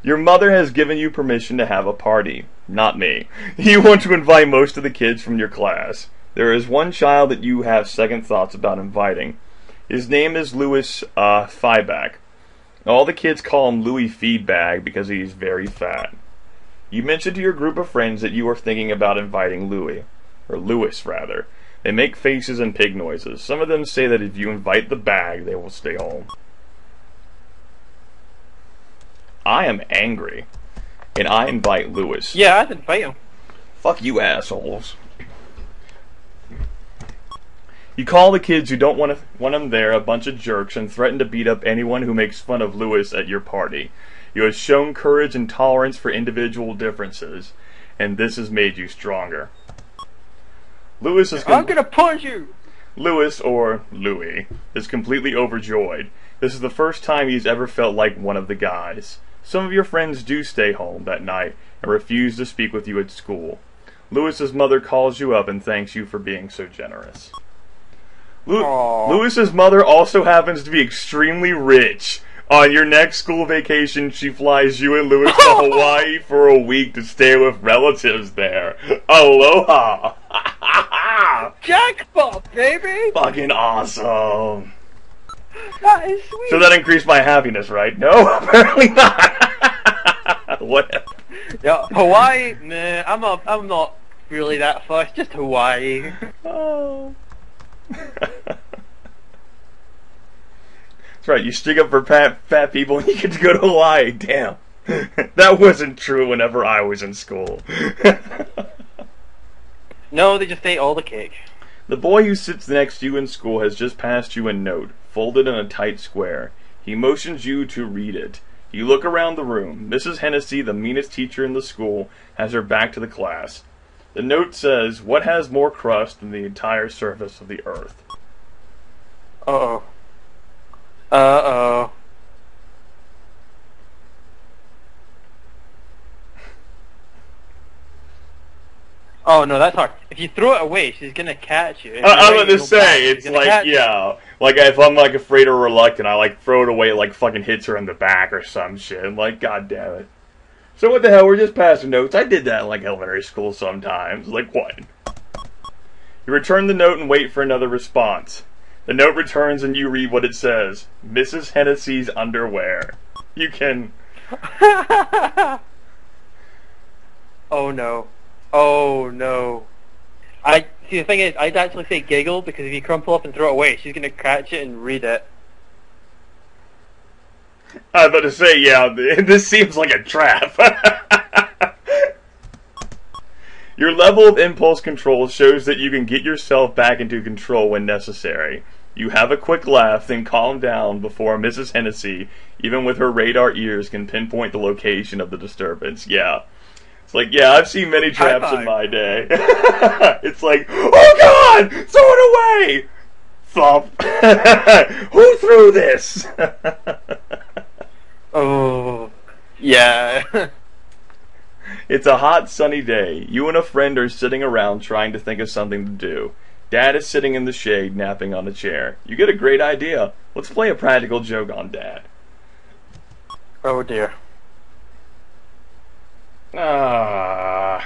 Your mother has given you permission to have a party. Not me. You want to invite most of the kids from your class. There is one child that you have second thoughts about inviting. His name is Louis Feedback. All the kids call him Louis Feedbag because he's very fat. You mentioned to your group of friends that you are thinking about inviting Louis. Or Louis, rather. They make faces and pig noises. Some of them say that if you invite the bag, they will stay home. I am angry, and I invite Louis. Yeah, I'd invite him. Fuck you assholes. You call the kids who don't want him there a bunch of jerks and threaten to beat up anyone who makes fun of Louis at your party. You have shown courage and tolerance for individual differences, and this has made you stronger. Louis is I'm gonna punch you! Louis, or Louis, is completely overjoyed. This is the first time he's ever felt like one of the guys. Some of your friends do stay home that night and refuse to speak with you at school. Louis's mother calls you up and thanks you for being so generous. Louis's mother also happens to be extremely rich. On your next school vacation, she flies you and Louis to Hawaii for a week to stay with relatives there. Aloha! Jackpot, baby! Fucking awesome! That is sweet. So that increased my happiness, right? No, apparently not. What? Yeah, Hawaii? Nah, I'm not really that fussed. Just Hawaii. Oh. That's right. You stick up for fat people, and you get to go to Hawaii. Damn, that wasn't true whenever I was in school. No, they just ate all the cake. The boy who sits next to you in school has just passed you a note, folded in a tight square. He motions you to read it. You look around the room. Mrs. Hennessy, the meanest teacher in the school, has her back to the class. The note says, "What has more crust than the entire surface of the earth?" Uh-oh. Uh-oh. Oh no, that's hard. If you throw it away, she's gonna catch you. I'm about to say, it's like, yeah, like if I'm like afraid or reluctant, I like throw it away, it like fucking hits her in the back or some shit. I'm like, god damn it. So what the hell, we're just passing notes. I did that in like elementary school sometimes. Like what? You return the note and wait for another response. The note returns and you read what it says. Mrs. Hennessy's underwear. You can... Oh no. Oh no. I see. The thing is, I'd actually say giggle because if you crumple up and throw it away, she's gonna catch it and read it. I was about to say, yeah, this seems like a trap. Your level of impulse control shows that you can get yourself back into control when necessary. You have a quick laugh, then calm down before Mrs. Hennessy, even with her radar ears, can pinpoint the location of the disturbance. Yeah. It's like, yeah, I've seen many traps in my day. It's like, oh god! Throw it away! Thump. Who threw this? Oh, yeah. It's a hot, sunny day. You and a friend are sitting around trying to think of something to do. Dad is sitting in the shade, napping on a chair. You get a great idea. Let's play a practical joke on Dad. Oh dear. I'm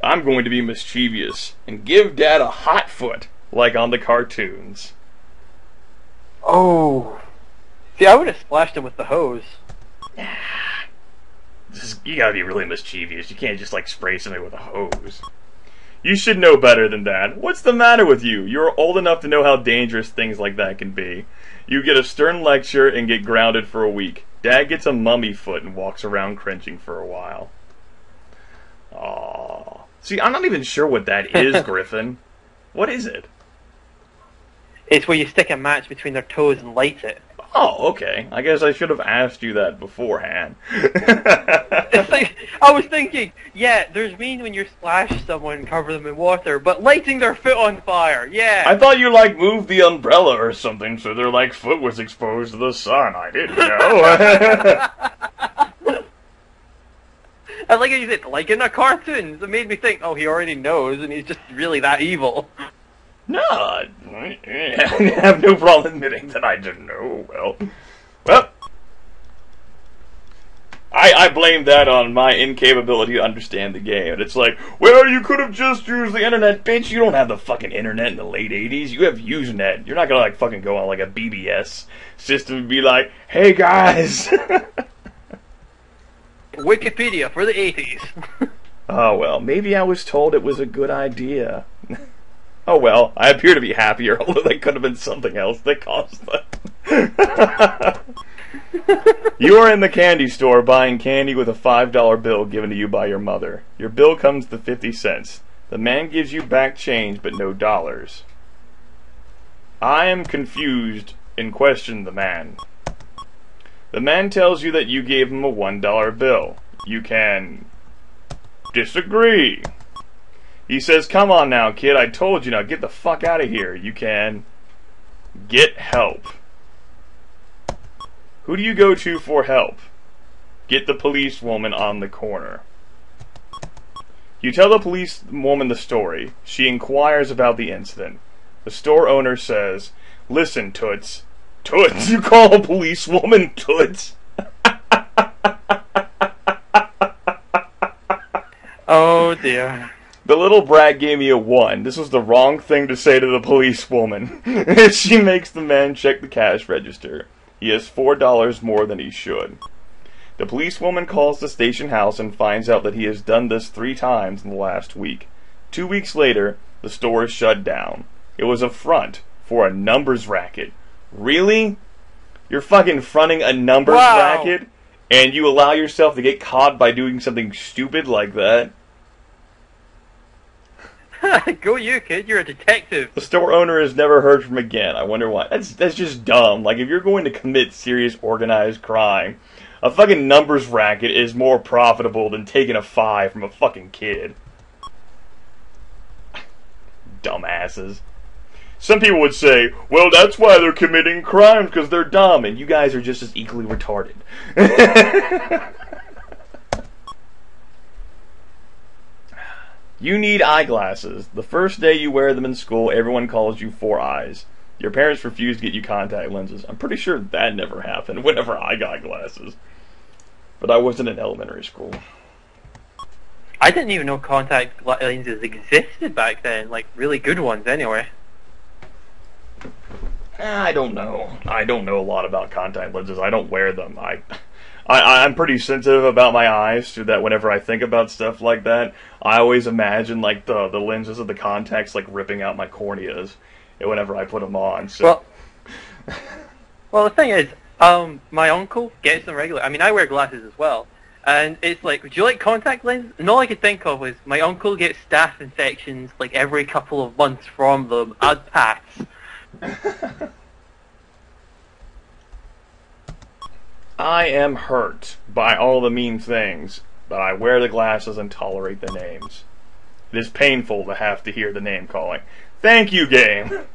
going to be mischievous and give Dad a hot foot, like on the cartoons. Oh. See, I would have splashed him with the hose. You gotta be really mischievous. You can't just, like, spray somebody with a hose. You should know better than that. What's the matter with you? You're old enough to know how dangerous things like that can be. You get a stern lecture and get grounded for a week. Dad gets a mummy foot and walks around cringing for a while. Aww. See, I'm not even sure what that is, Griffin. What is it? It's where you stick a match between their toes and light it. Oh, okay. I guess I should have asked you that beforehand. It's like, I was thinking, yeah, there's mean when you splash someone and cover them in water, but lighting their foot on fire, yeah. I thought you, like, moved the umbrella or something so their, like, foot was exposed to the sun. I didn't know. I like how you said, like in the cartoons. It made me think, oh, he already knows, and he's just really that evil. No, I have no problem admitting that I didn't know. Well, I blame that on my incapability to understand the game. And it's like, well, you could have just used the internet, bitch. You don't have the fucking internet in the late 80s. You have Usenet. You're not gonna, like, fucking go on, like, a BBS system and be like, hey, guys. Wikipedia for the 80s. Oh, well, maybe I was told it was a good idea. Oh well, I appear to be happier, although that could have been something else that caused that. You are in the candy store buying candy with a $5 bill given to you by your mother. Your bill comes to 50 cents. The man gives you back change but no dollars. I am confused and question the man. The man tells you that you gave him a $1 bill. You can disagree. He says, come on now, kid, I told you, now get the fuck out of here. You can get help. Who do you go to for help? Get the policewoman on the corner. You tell the policewoman the story. She inquires about the incident. The store owner says, listen, Toots. Toots? You call a policewoman Toots? Oh dear. The little brat gave me a 1. This was the wrong thing to say to the policewoman. She makes the man check the cash register. He has $4 more than he should. The policewoman calls the station house and finds out that he has done this 3 times in the last week. 2 weeks later, the store is shut down. It was a front for a numbers racket. Really? You're fucking fronting a numbers racket? And you allow yourself to get caught by doing something stupid like that? Go you, kid. You're a detective. The store owner is never heard from again. I wonder why. That's just dumb. Like, if you're going to commit serious organized crime, a fucking numbers racket is more profitable than taking a 5 from a fucking kid. Dumbasses. Some people would say, well, that's why they're committing crimes, because they're dumb, and you guys are just as equally retarded. You need eyeglasses. The first day you wear them in school, everyone calls you Four Eyes. Your parents refuse to get you contact lenses. I'm pretty sure that never happened whenever I got glasses. But I wasn't in elementary school. I didn't even know contact lenses existed back then, like really good ones anyway. I don't know. I don't know a lot about contact lenses. I don't wear them. I'm pretty sensitive about my eyes, so that whenever I think about stuff like that, I always imagine like the lenses of the contacts like ripping out my corneas whenever I put them on. So. Well, the thing is, my uncle gets them regularly. I mean, I wear glasses as well, and it's like, would you like contact lenses? And all I could think of was my uncle gets staph infections like every couple of months from them as pats. I am hurt by all the mean things, but I wear the glasses and tolerate the names. It is painful to have to hear the name calling. Thank you, game.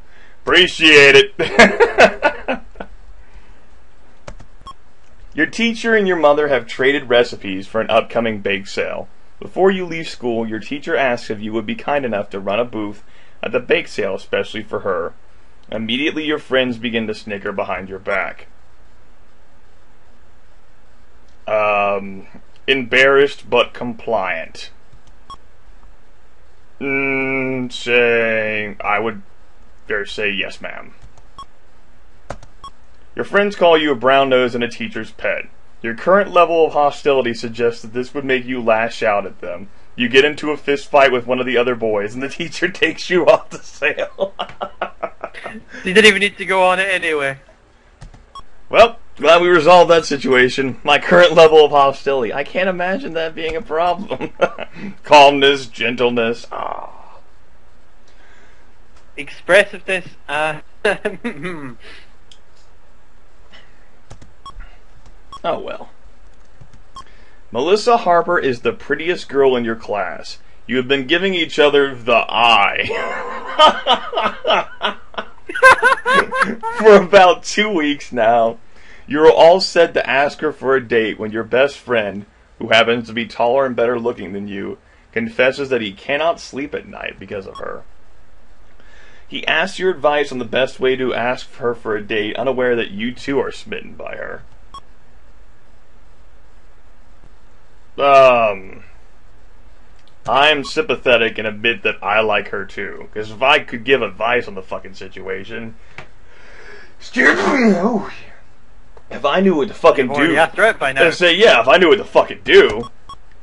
Appreciate it. Your teacher and your mother have traded recipes for an upcoming bake sale. Before you leave school, your teacher asks if you would be kind enough to run a booth at the bake sale especially for her. Immediately your friends begin to snicker behind your back. Embarrassed but compliant. I would dare say yes, ma'am. Your friends call you a brown nose and a teacher's pet. Your current level of hostility suggests that this would make you lash out at them. You get into a fist fight with one of the other boys, and the teacher takes you off the sale. You didn't even need to go on it anyway. Well, glad we resolved that situation. My current level of hostility. I can't imagine that being a problem. Calmness, gentleness. Expressiveness. Oh well. Melissa Harper is the prettiest girl in your class. You have been giving each other the eye for about 2 weeks now. You are all set to ask her for a date when your best friend, who happens to be taller and better looking than you, confesses that he cannot sleep at night because of her. He asks your advice on the best way to ask her for a date, unaware that you too are smitten by her. I'm sympathetic and admit that I like her too. Because if I could give advice on the fucking situation, if I knew what to fucking do, if I knew what to fucking do,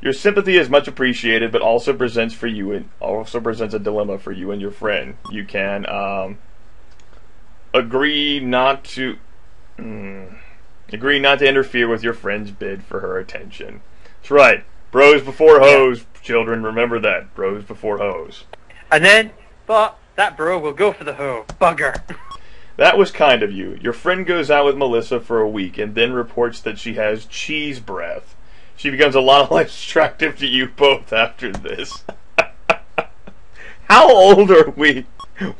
your sympathy is much appreciated, but also presents a dilemma for you and your friend. You can agree not to interfere with your friend's bid for her attention. That's right. Bros before hoes, children. Remember that. Bros before hoes. And then, but that bro will go for the hoe. Bugger. That was kind of you. Your friend goes out with Melissa for a week and then reports that she has cheese breath. She becomes a lot less attractive to you both after this. How old are we?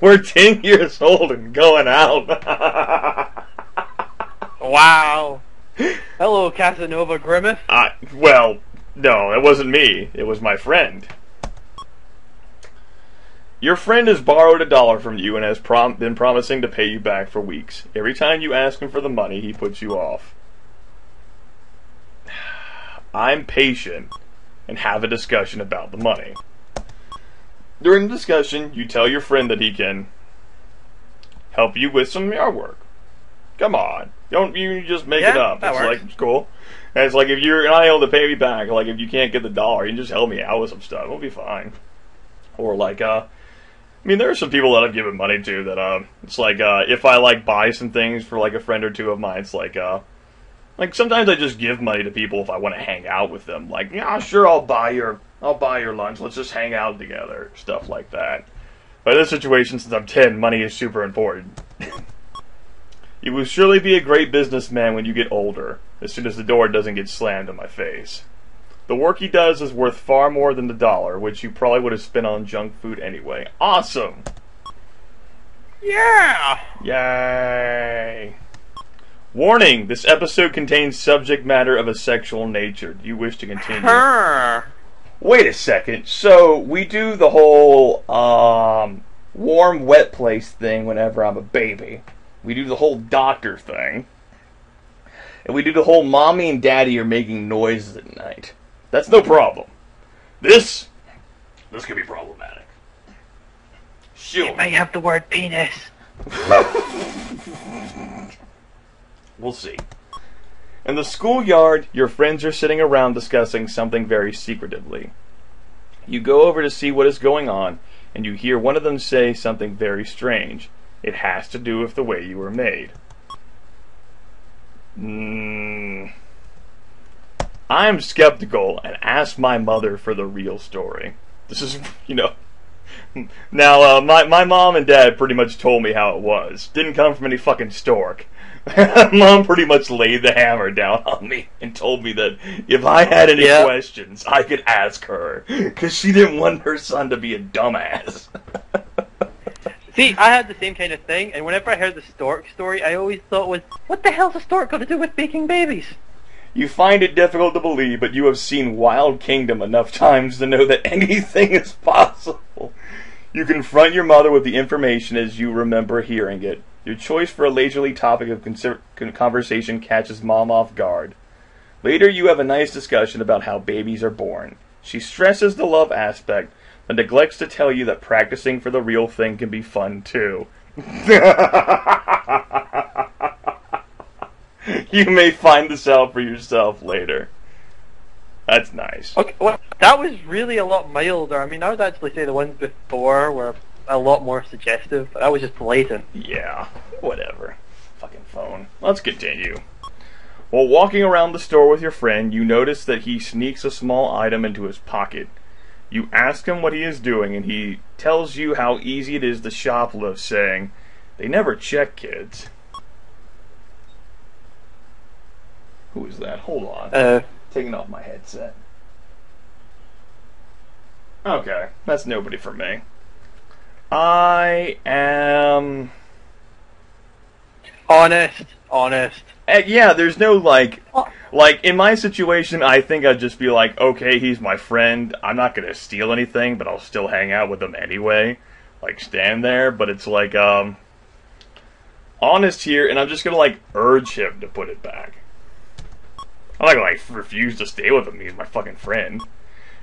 We're 10 years old and going out. Wow. Hello, Casanova Grimith. Well, no, it wasn't me. It was my friend. Your friend has borrowed $1 from you and has been promising to pay you back for weeks. Every time you ask him for the money, he puts you off. I'm patient and have a discussion about the money. During the discussion, you tell your friend that he can help you with some yard work. Come on. Don't you just make it up. It's works. Like, it's cool. And it's like, if you're not able to pay me back, like, if you can't get the $1, you can just help me out with some stuff. It'll be fine. Or, like, I mean, there are some people that I've given money to that, it's like, if I, like, buy some things for, like, a friend or two of mine, it's like, sometimes I just give money to people if I want to hang out with them. Like, yeah, sure, I'll buy your lunch. Let's just hang out together. Stuff like that. But in this situation, since I'm 10, money is super important. You will surely be a great businessman when you get older, as soon as the door doesn't get slammed in my face. The work he does is worth far more than the $1, which you probably would have spent on junk food anyway. Awesome! Yeah! Yay! Warning! This episode contains subject matter of a sexual nature. Do you wish to continue? Wait a second. So we do the whole warm, wet place thing whenever I'm a baby. We do the whole doctor thing. And we do the whole mommy and daddy are making noises at night. That's no problem. This could be problematic. Sure. It might have the word penis. We'll see. In the schoolyard, your friends are sitting around discussing something very secretively. You go over to see what is going on, and you hear one of them say something very strange. It has to do with the way you were made. I'm skeptical and ask my mother for the real story. This is, Now, my mom and dad pretty much told me how it was. Didn't come from any fucking stork. Mom pretty much laid the hammer down on me and told me that if I had any questions, I could ask her. Because she didn't want her son to be a dumbass. See, I had the same kind of thing, and whenever I heard the stork story, I always thought what the hell's a stork got to do with making babies? You find it difficult to believe, but you have seen Wild Kingdom enough times to know that anything is possible. You confront your mother with the information as you remember hearing it. Your choice for a leisurely topic of conversation catches Mom off guard. Later, you have a nice discussion about how babies are born. She stresses the love aspect, but neglects to tell you that practicing for the real thing can be fun, too. You may find this out for yourself later. That's nice. Okay, well, that was really a lot milder. I mean, I would actually say the ones before were a lot more suggestive, but that was just blatant. Yeah, whatever. Fucking phone. Let's continue. While walking around the store with your friend, you notice that he sneaks a small item into his pocket. You ask him what he is doing, and he tells you how easy it is to shoplift, saying, "They never check kids." Who is that? Hold on. Taking off my headset. Okay, that's nobody for me. I am... Honest. Yeah, there's no, like, in my situation, I think I'd just be like, okay, he's my friend, I'm not gonna steal anything, but I'll still hang out with him anyway. Like, stand there, but it's like, honest here, and I'm just gonna, like, urge him to put it back. I'm not gonna, like, refuse to stay with him, he's my fucking friend.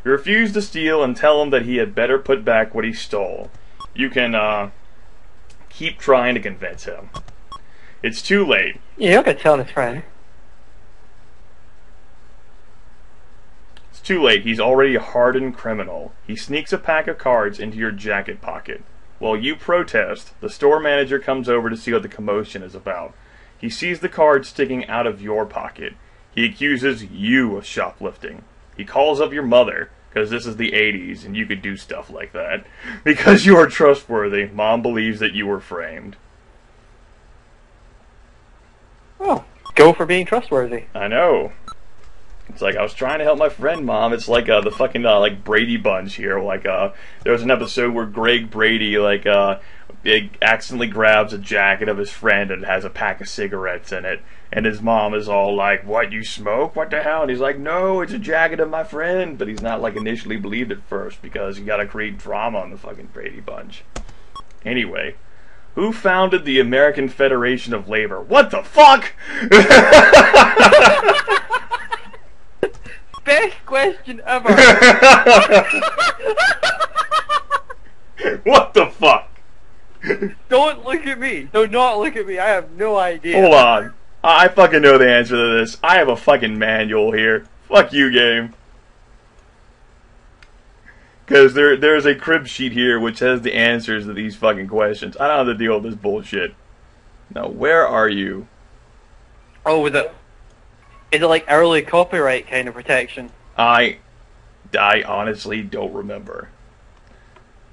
You refuse to steal and tell him that he had better put back what he stole. You can, keep trying to convince him. It's too late. Yeah, you're not gonna tell his friend. It's too late. He's already a hardened criminal. He sneaks a pack of cards into your jacket pocket. While you protest, the store manager comes over to see what the commotion is about. He sees the cards sticking out of your pocket. He accuses you of shoplifting. He calls up your mother, because this is the 80s and you could do stuff like that. Because you are trustworthy, Mom believes that you were framed. Oh, go for being trustworthy. I know. It's like, I was trying to help my friend, Mom. It's like the fucking like Brady Bunch here. Like there was an episode where Greg Brady accidentally grabs a jacket of his friend and has a pack of cigarettes in it. And his mom is all like, "What, you smoke? What the hell?" And he's like, "No, it's a jacket of my friend." But he's not like initially believed at first because you gotta create drama on the fucking Brady Bunch. Anyway, who founded the American Federation of Labor? What the fuck? Best question ever. What the fuck? Don't look at me. Do not look at me. I have no idea. Hold on. I fucking know the answer to this. I have a fucking manual here. Fuck you, game. Because there's a crib sheet here which has the answers to these fucking questions. I don't have to deal with this bullshit. Now, where are you? Oh, is it like early copyright kind of protection? I honestly don't remember.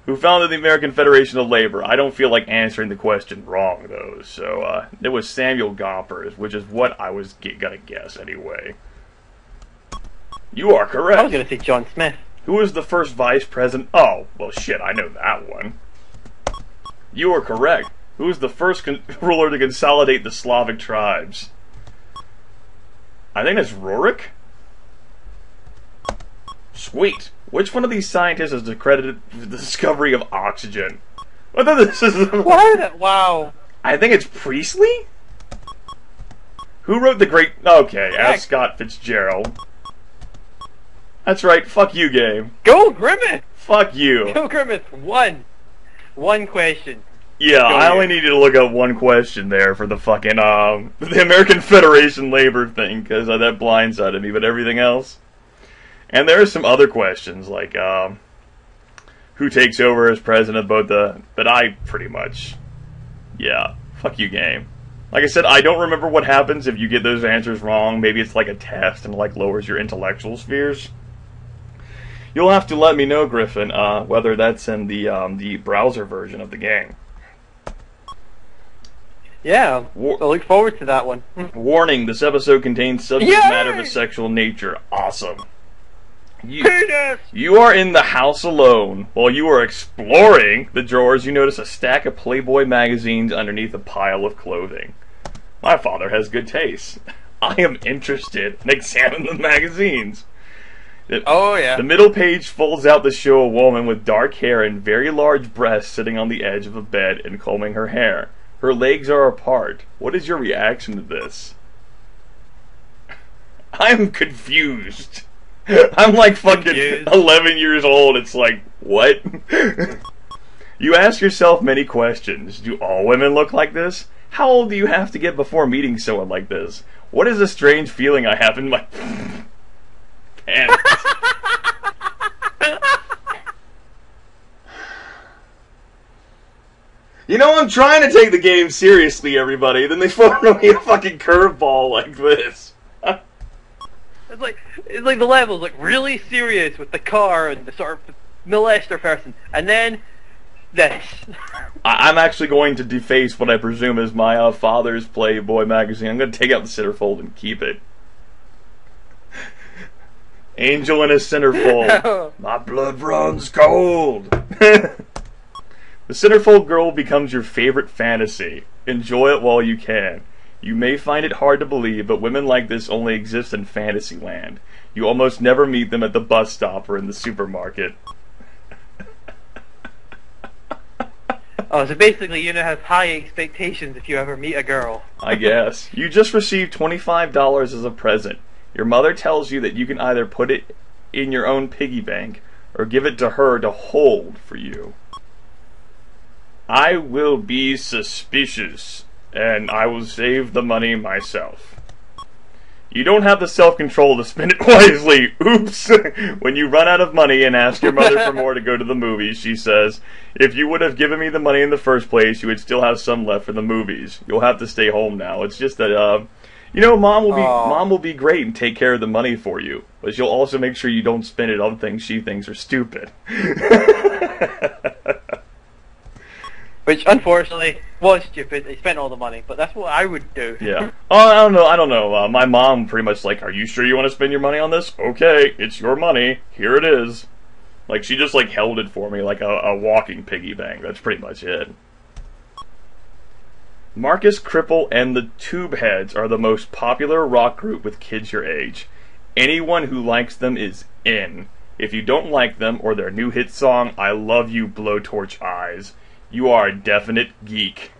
Who founded the American Federation of Labor? I don't feel like answering the question wrong, though. So, it was Samuel Gompers, which is what I was gonna guess anyway. You are correct. I was gonna say John Smith. Who was the first vice president? Oh, well shit, I know that one. You are correct. Who was the first ruler to consolidate the Slavic tribes? I think it's Rurik. Sweet. Which one of these scientists is accredited for the discovery of oxygen? Whether this is... What? Wow. I think it's Priestley? Who wrote the great... Okay, F. Scott Fitzgerald. That's right, fuck you, game. Go Grimith! Fuck you. Go Grimith. One question. Yeah, I only needed to look up one question there for the fucking, the American Federation labor thing, because that blindsided me, but everything else. And there are some other questions, like, who takes over as president of both the... But I pretty much... Yeah, fuck you, game. Like I said, I don't remember what happens if you get those answers wrong. Maybe it's like a test and, like, lowers your intellectual spheres. You'll have to let me know, Griffin, whether that's in the browser version of the game. Yeah, I look forward to that one. Warning, this episode contains subject matter of a sexual nature. Awesome. You are in the house alone. While you are exploring the drawers, you notice a stack of Playboy magazines underneath a pile of clothing. My father has good taste. I am interested and examine the magazines. Oh, yeah. The middle page folds out to show a woman with dark hair and very large breasts sitting on the edge of a bed and combing her hair. Her legs are apart. What is your reaction to this? I'm confused. I'm like fucking 11 years old. It's like, what? You ask yourself many questions. Do all women look like this? How old do you have to get before meeting someone like this? What is the strange feeling I have in my pants? You know, I'm trying to take the game seriously, everybody. Then they throw me a fucking curveball like this. It's like the level's like really serious with the car and the sort of molester person, and then this. I'm actually going to deface what I presume is my father's Playboy magazine. I'm going to take out the centerfold and keep it. Angel in a centerfold. My blood runs cold. The centerfold girl becomes your favorite fantasy. Enjoy it while you can. You may find it hard to believe, but women like this only exist in fantasy land. You almost never meet them at the bus stop or in the supermarket. Oh, so basically you have high expectations if you ever meet a girl. I guess. You just received $25 as a present. Your mother tells you that you can either put it in your own piggy bank or give it to her to hold for you. I will be suspicious, and I will save the money myself. You don't have the self-control to spend it wisely. Oops! When you run out of money and ask your mother for more to go to the movies, she says, if you would have given me the money in the first place, you would still have some left for the movies. You'll have to stay home now. It's just that, you know, mom will be great and take care of the money for you, but she'll also make sure you don't spend it on things she thinks are stupid. Which, unfortunately, was stupid. They spent all the money, but that's what I would do. Yeah. Oh, I don't know. My mom pretty much like, are you sure you want to spend your money on this? Okay, it's your money. Here it is. Like, she just, like, held it for me like a walking piggy bank. That's pretty much it. Marcus Cripple and the Tubeheads are the most popular rock group with kids your age. Anyone who likes them is in. If you don't like them or their new hit song, I Love You Blowtorch Eyes, you are a definite geek.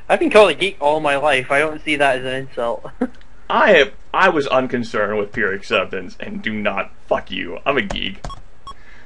I've been called a geek all my life. I don't see that as an insult. I was unconcerned with peer acceptance, and do not fuck you. I'm a geek.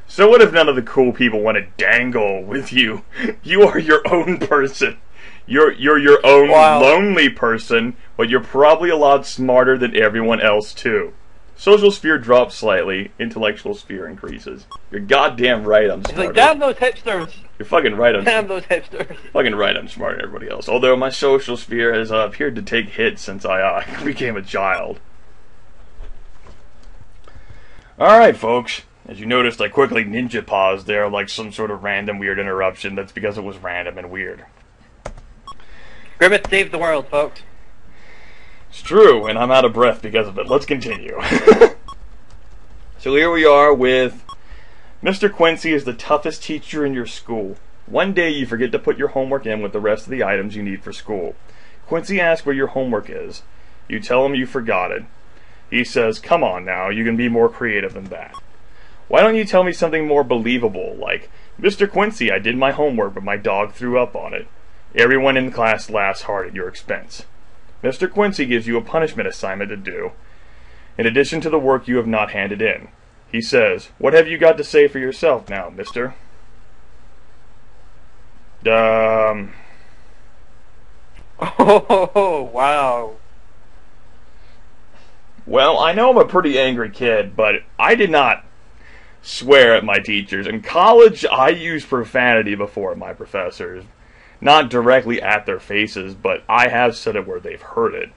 So what if none of the cool people want to dangle with you? You are your own person. You're your own lonely person, but you're probably a lot smarter than everyone else too. Social sphere drops slightly, intellectual sphere increases. You're goddamn right I'm smarter. It's like, damn those hipsters! You're fucking right damn those hipsters! Fucking right I'm smarter than everybody else. Although my social sphere has appeared to take hits since I became a child. Alright folks, as you noticed I quickly ninja paused there like some sort of random weird interruption. That's because it was random and weird. Grimith saved the world, folks. It's true, and I'm out of breath because of it. Let's continue. So here we are with Mr. Quincy is the toughest teacher in your school. One day you forget to put your homework in with the rest of the items you need for school. Quincy asks where your homework is. You tell him you forgot it. He says, "Come on now, you can be more creative than that. Why don't you tell me something more believable, like, 'Mr. Quincy, I did my homework, but my dog threw up on it.' Everyone in class laughs hard at your expense. Mr. Quincy gives you a punishment assignment to do, in addition to the work you have not handed in. He says, 'What have you got to say for yourself now, mister?'" Oh, wow. Well, I know I'm a pretty angry kid, but I did not swear at my teachers. In college, I used profanity before my professors. Not directly at their faces, but I have said it where they've heard it.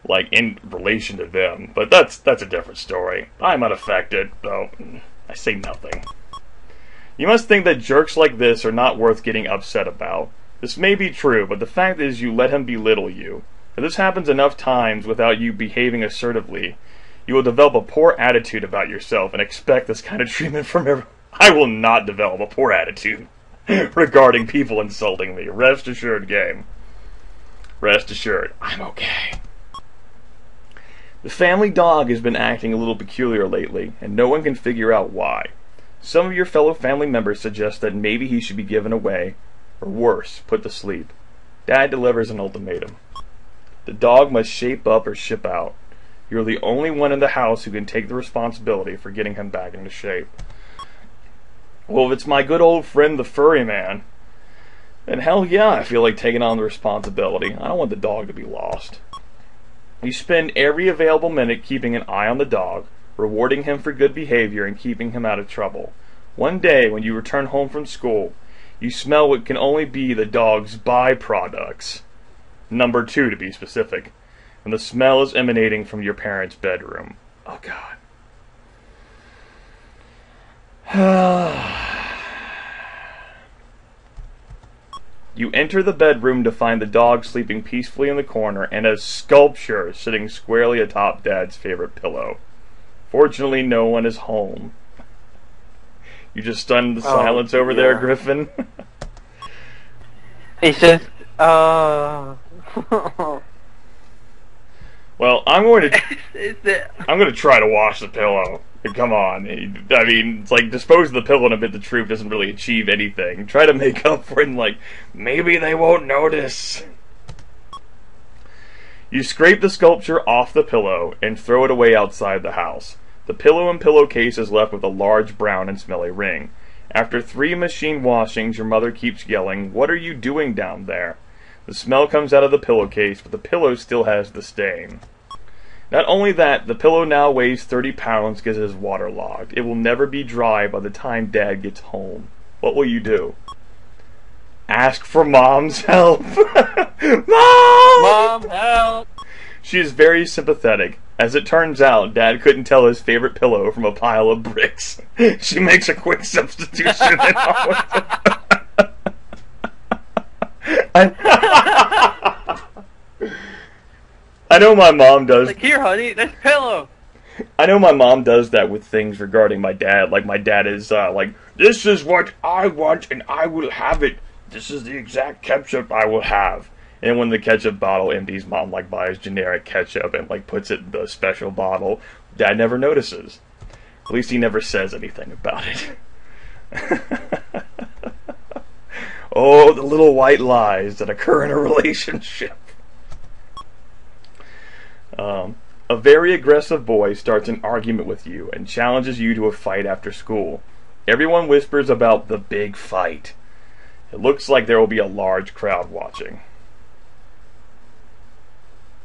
Like, in relation to them. But that's a different story. I'm unaffected, though I say nothing. You must think that jerks like this are not worth getting upset about. This may be true, but the fact is you let him belittle you. If this happens enough times without you behaving assertively, you will develop a poor attitude about yourself and expect this kind of treatment from everyone. I will not develop a poor attitude regarding people insulting me. Rest assured, game. Rest assured, I'm okay. The family dog has been acting a little peculiar lately, and no one can figure out why. Some of your fellow family members suggest that maybe he should be given away, or worse, put to sleep. Dad delivers an ultimatum. The dog must shape up or ship out. You're the only one in the house who can take the responsibility for getting him back into shape. Well, if it's my good old friend the furry man, then hell yeah, I feel like taking on the responsibility. I don't want the dog to be lost. You spend every available minute keeping an eye on the dog, rewarding him for good behavior and keeping him out of trouble. One day, when you return home from school, you smell what can only be the dog's byproducts. Number 2, to be specific. And the smell is emanating from your parents' bedroom. Oh, God. You enter the bedroom to find the dog sleeping peacefully in the corner and a sculpture sitting squarely atop Dad's favorite pillow. Fortunately, no one is home. You just stunned the silence over there, Griffin? He says, Well, I'm going to try to wash the pillow. Come on. I mean, it's like, dispose of the pillow and admit the truth doesn't really achieve anything. Try to make up for it and, like, maybe they won't notice. You scrape the sculpture off the pillow and throw it away outside the house. The pillow and pillowcase is left with a large brown and smelly ring. After 3 machine washings, your mother keeps yelling, "What are you doing down there?" The smell comes out of the pillowcase, but the pillow still has the stain. Not only that, the pillow now weighs 30 pounds because it is waterlogged. It will never be dry by the time Dad gets home. What will you do? Ask for Mom's help. Mom! "Mom, help!" She is very sympathetic. As it turns out, Dad couldn't tell his favorite pillow from a pile of bricks. She makes a quick substitution. I know my mom does. Like, "Here, honey, this pillow." I know my mom does that with things regarding my dad. Like, my dad is like, "This is what I want and I will have it. This is the exact ketchup I will have." And when the ketchup bottle empties, Mom, like, buys generic ketchup and, like, puts it in the special bottle. Dad never notices. At least he never says anything about it. Oh, the little white lies that occur in a relationship. A very aggressive boy starts an argument with you and challenges you to a fight after school. Everyone whispers about the big fight. It looks like there will be a large crowd watching.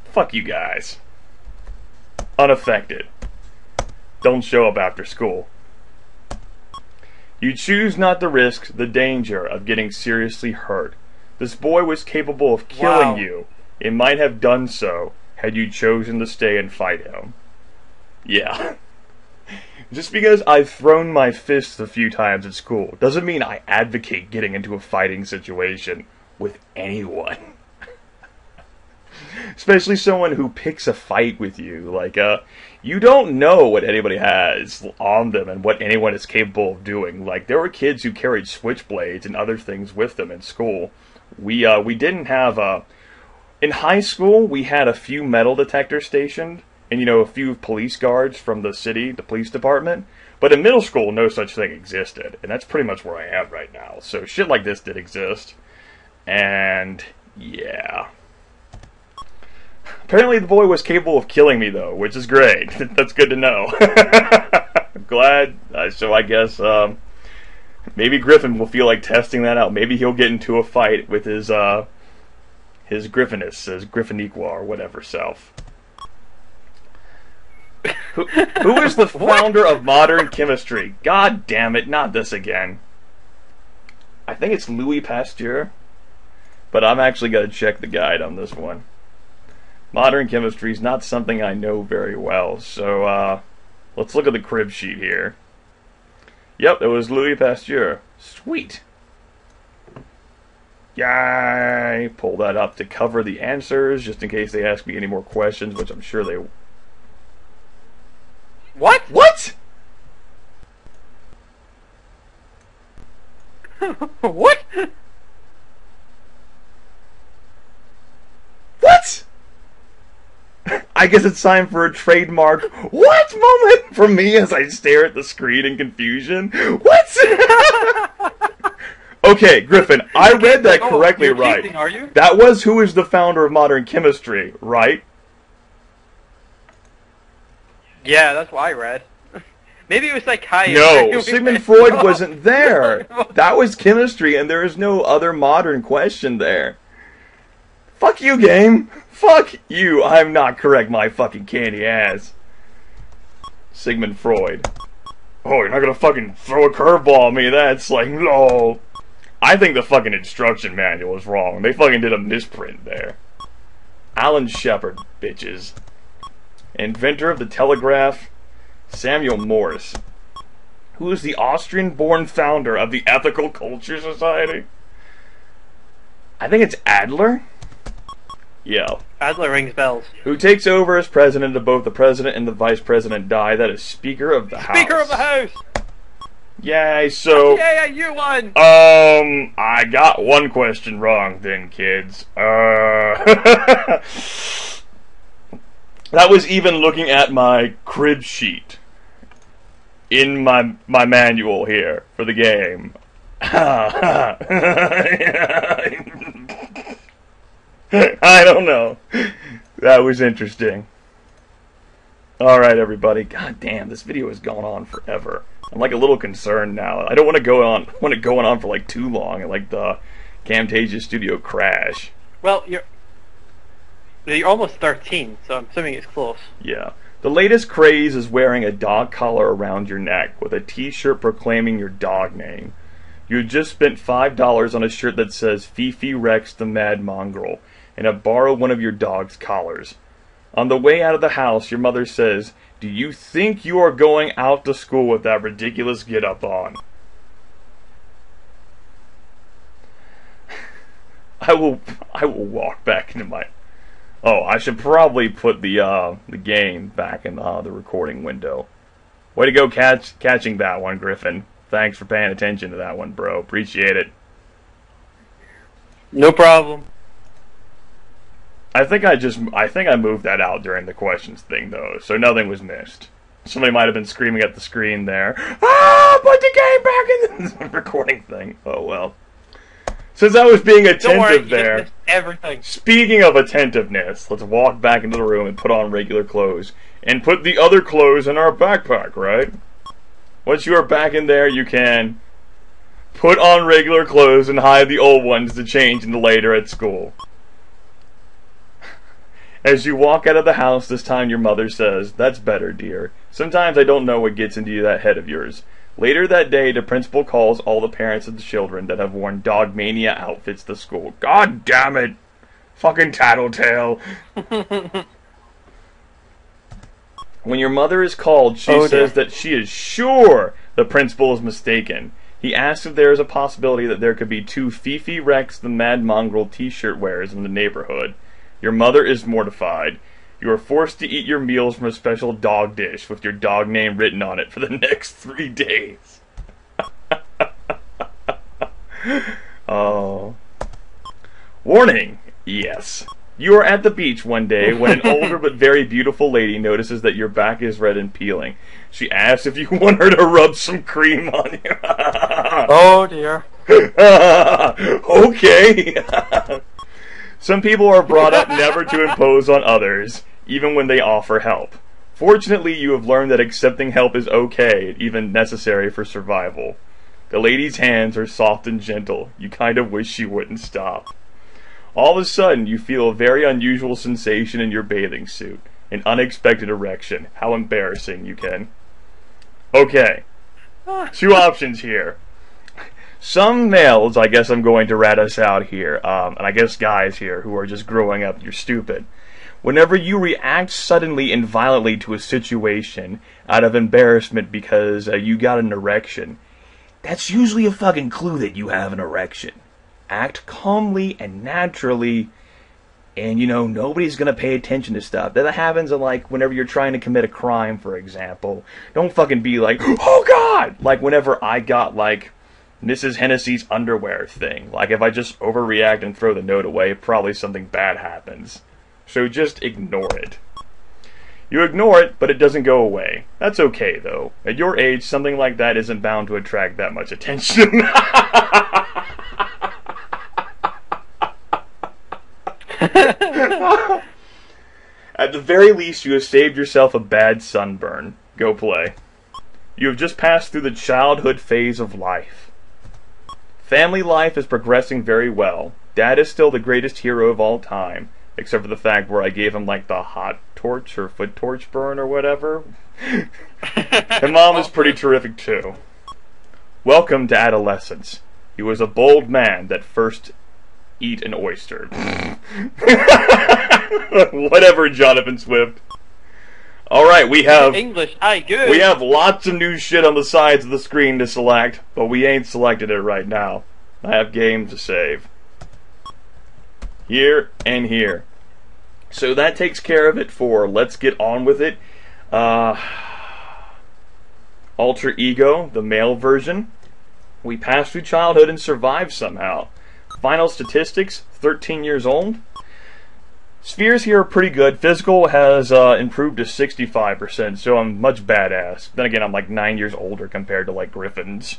Fuck you guys. Unaffected. Don't show up after school. You choose not to risk the danger of getting seriously hurt. This boy was capable of killing you. It might have done so had you chosen to stay and fight him. Yeah. Just because I've thrown my fists a few times at school doesn't mean I advocate getting into a fighting situation with anyone. Especially someone who picks a fight with you. Like, you don't know what anybody has on them and what anyone is capable of doing. Like, there were kids who carried switchblades and other things with them in school. We didn't have in high school, we had a few metal detectors stationed, and, you know, a few police guards from the city, the police department. But in middle school, no such thing existed, and that's pretty much where I am right now. So shit like this did exist, and yeah. Apparently the boy was capable of killing me, though, which is great. That's good to know. Glad. So I guess maybe Griffin will feel like testing that out. Maybe he'll get into a fight with his Griffinus, his Gryphoniqua, or whatever self. Who is the founder of modern chemistry? God damn it, not this again. I think it's Louis Pasteur, but I'm actually going to check the guide on this one. Modern chemistry is not something I know very well, so let's look at the crib sheet here. Yep, it was Louis Pasteur. Sweet. Yay! Pull that up to cover the answers, just in case they ask me any more questions, which I'm sure they... What? What? What? What? I guess it's time for a trademark what moment from me as I stare at the screen in confusion. What? Okay, Griffin, I read that correctly, right? Cheating, are you? That was who is the founder of modern chemistry, right? Yeah, that's what I read. Maybe it was like high. No, Sigmund Freud wasn't there. That was chemistry, and there is no other modern question there. Fuck you, game. Fuck you. I'm not correct, my fucking candy ass. Sigmund Freud. Oh, you're not gonna fucking throw a curveball at me. That's like, no. I think the fucking instruction manual is wrong. They fucking did a misprint there. Alan Shepard, bitches. Inventor of the telegraph, Samuel Morse. Who is the Austrian-born founder of the Ethical Culture Society? I think it's Adler. Yeah. Adler rings bells. Who takes over as president if both the president and the vice president die? That is Speaker of the House. Speaker of the House! Yay, so... Yeah, you won! I got one question wrong then, kids. That was even looking at my crib sheet in my manual here for the game. I don't know. That was interesting. Alright, everybody. God damn, this video has gone on forever. I'm like a little concerned now. I don't want to go on for like too long and like the Camtasia Studio crash. Well, you're almost 13, so I'm assuming it's close. Yeah. The latest craze is wearing a dog collar around your neck with a t-shirt proclaiming your dog name. You just spent $5 on a shirt that says Fifi Rex the Mad Mongrel and have borrowed one of your dog's collars. On the way out of the house, your mother says, "Do you think you are going out to school with that ridiculous get-up on?" I will walk back into my... Oh, I should probably put the game back in the recording window. Way to go catching that one, Griffin. Thanks for paying attention to that one, bro. Appreciate it. No problem. I think I moved that out during the questions thing, though, so nothing was missed. Somebody might have been screaming at the screen there. Ah, put the game back in the recording thing. Oh, well. Since I was being attentive there, everything. Speaking of attentiveness, let's walk back into the room and put on regular clothes. And put the other clothes in our backpack, right? Once you are back in there, you can put on regular clothes and hide the old ones to change into later at school. As you walk out of the house, this time your mother says, "That's better, dear. Sometimes I don't know what gets into that head of yours." Later that day, the principal calls all the parents of the children that have worn Dogmania outfits to school. God damn it! Fucking tattletale. When your mother is called, she says that she is sure the principal is mistaken. He asks if there is a possibility that there could be 2 Fifi Rex the Mad Mongrel t-shirt wearers in the neighborhood. Your mother is mortified. You are forced to eat your meals from a special dog dish with your dog name written on it for the next 3 days. Oh. Warning! Yes. You are at the beach one day when an older but very beautiful lady notices that your back is red and peeling. She asks if you want her to rub some cream on you. Oh dear. Okay. Some people are brought up never to impose on others, even when they offer help. Fortunately, you have learned that accepting help is okay, even necessary for survival. The lady's hands are soft and gentle. You kind of wish she wouldn't stop. All of a sudden, you feel a very unusual sensation in your bathing suit. An unexpected erection. How embarrassing, you can. Okay. 2 options here. Some males, I guess I'm going to rat us out here, and I guess guys here who are just growing up, you're stupid. Whenever you react suddenly and violently to a situation out of embarrassment because you got an erection, that's usually a fucking clue that you have an erection. Act calmly and naturally, and nobody's gonna pay attention to stuff. That happens like whenever you're trying to commit a crime, for example. Don't fucking be like, oh god! Like whenever I got like Mrs. Hennessy's underwear thing. Like if I just overreact and throw the note away, probably something bad happens. So just ignore it. You ignore it, but it doesn't go away. That's okay though. At your age, something like that isn't bound to attract that much attention. At the very least, you have saved yourself a bad sunburn. Go play. You have just passed through the childhood phase of life. Family life is progressing very well. Dad is still the greatest hero of all time, except for the fact where I gave him like the hot torch or foot torch burn or whatever. And Mom is pretty terrific too. Welcome to adolescence. He was a bold man that first eat an oyster. Whatever, Jonathan Swift. Alright, we have English, aye, good. We have lots of new shit on the sides of the screen to select, but we ain't selected it right now. I have games to save. Here and here. So that takes care of it for Let's Get On With It. Alter Ego, the male version. We passed through childhood and survived somehow. Final statistics, 13 years old. Spheres here are pretty good. Physical has improved to 65%, so I'm much badass. Then again, I'm like 9 years older compared to like Griffin's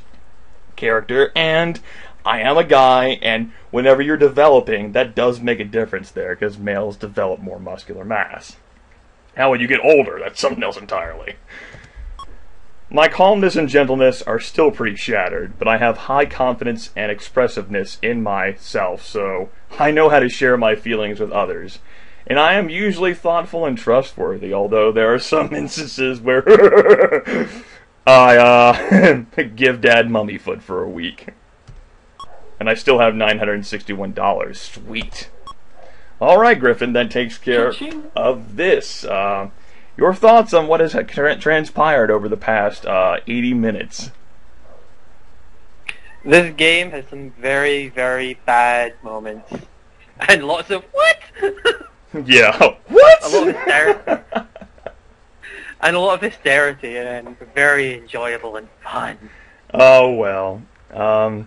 character, and I am a guy, and whenever you're developing, that does make a difference there, because males develop more muscular mass. Now when you get older, that's something else entirely. My calmness and gentleness are still pretty shattered, but I have high confidence and expressiveness in myself, so I know how to share my feelings with others. And I am usually thoughtful and trustworthy, although there are some instances where I give Dad mummy foot for a week. And I still have $961. Sweet. Alright, Griffin, that takes care of this. Your thoughts on what has transpired over the past 80 minutes? This game has some very, very bad moments. And lots of, what? Yeah, what? A lot of hysterity. And a lot of hysterity, and very enjoyable and fun. Oh, well. Are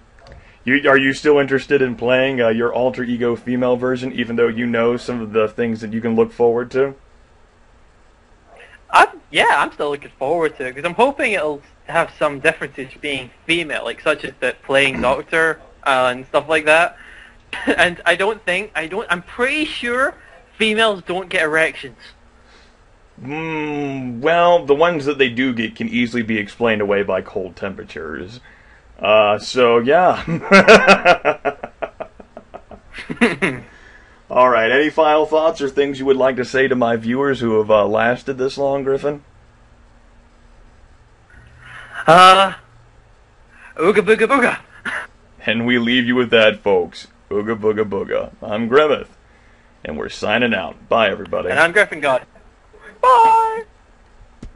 you still interested in playing your alter ego female version, even though you know some of the things that you can look forward to? I'm still looking forward to it, because I'm hoping it'll have some differences being female, like such as the playing doctor and stuff like that. And I'm pretty sure females don't get erections. Well, the ones that they do get can easily be explained away by cold temperatures. So, yeah. Alright, any final thoughts or things you would like to say to my viewers who have lasted this long, Griffin? Ooga booga booga. And we leave you with that, folks. Ooga booga booga. I'm Grimith, and we're signing out. Bye, everybody. And I'm Gryphongod. Bye!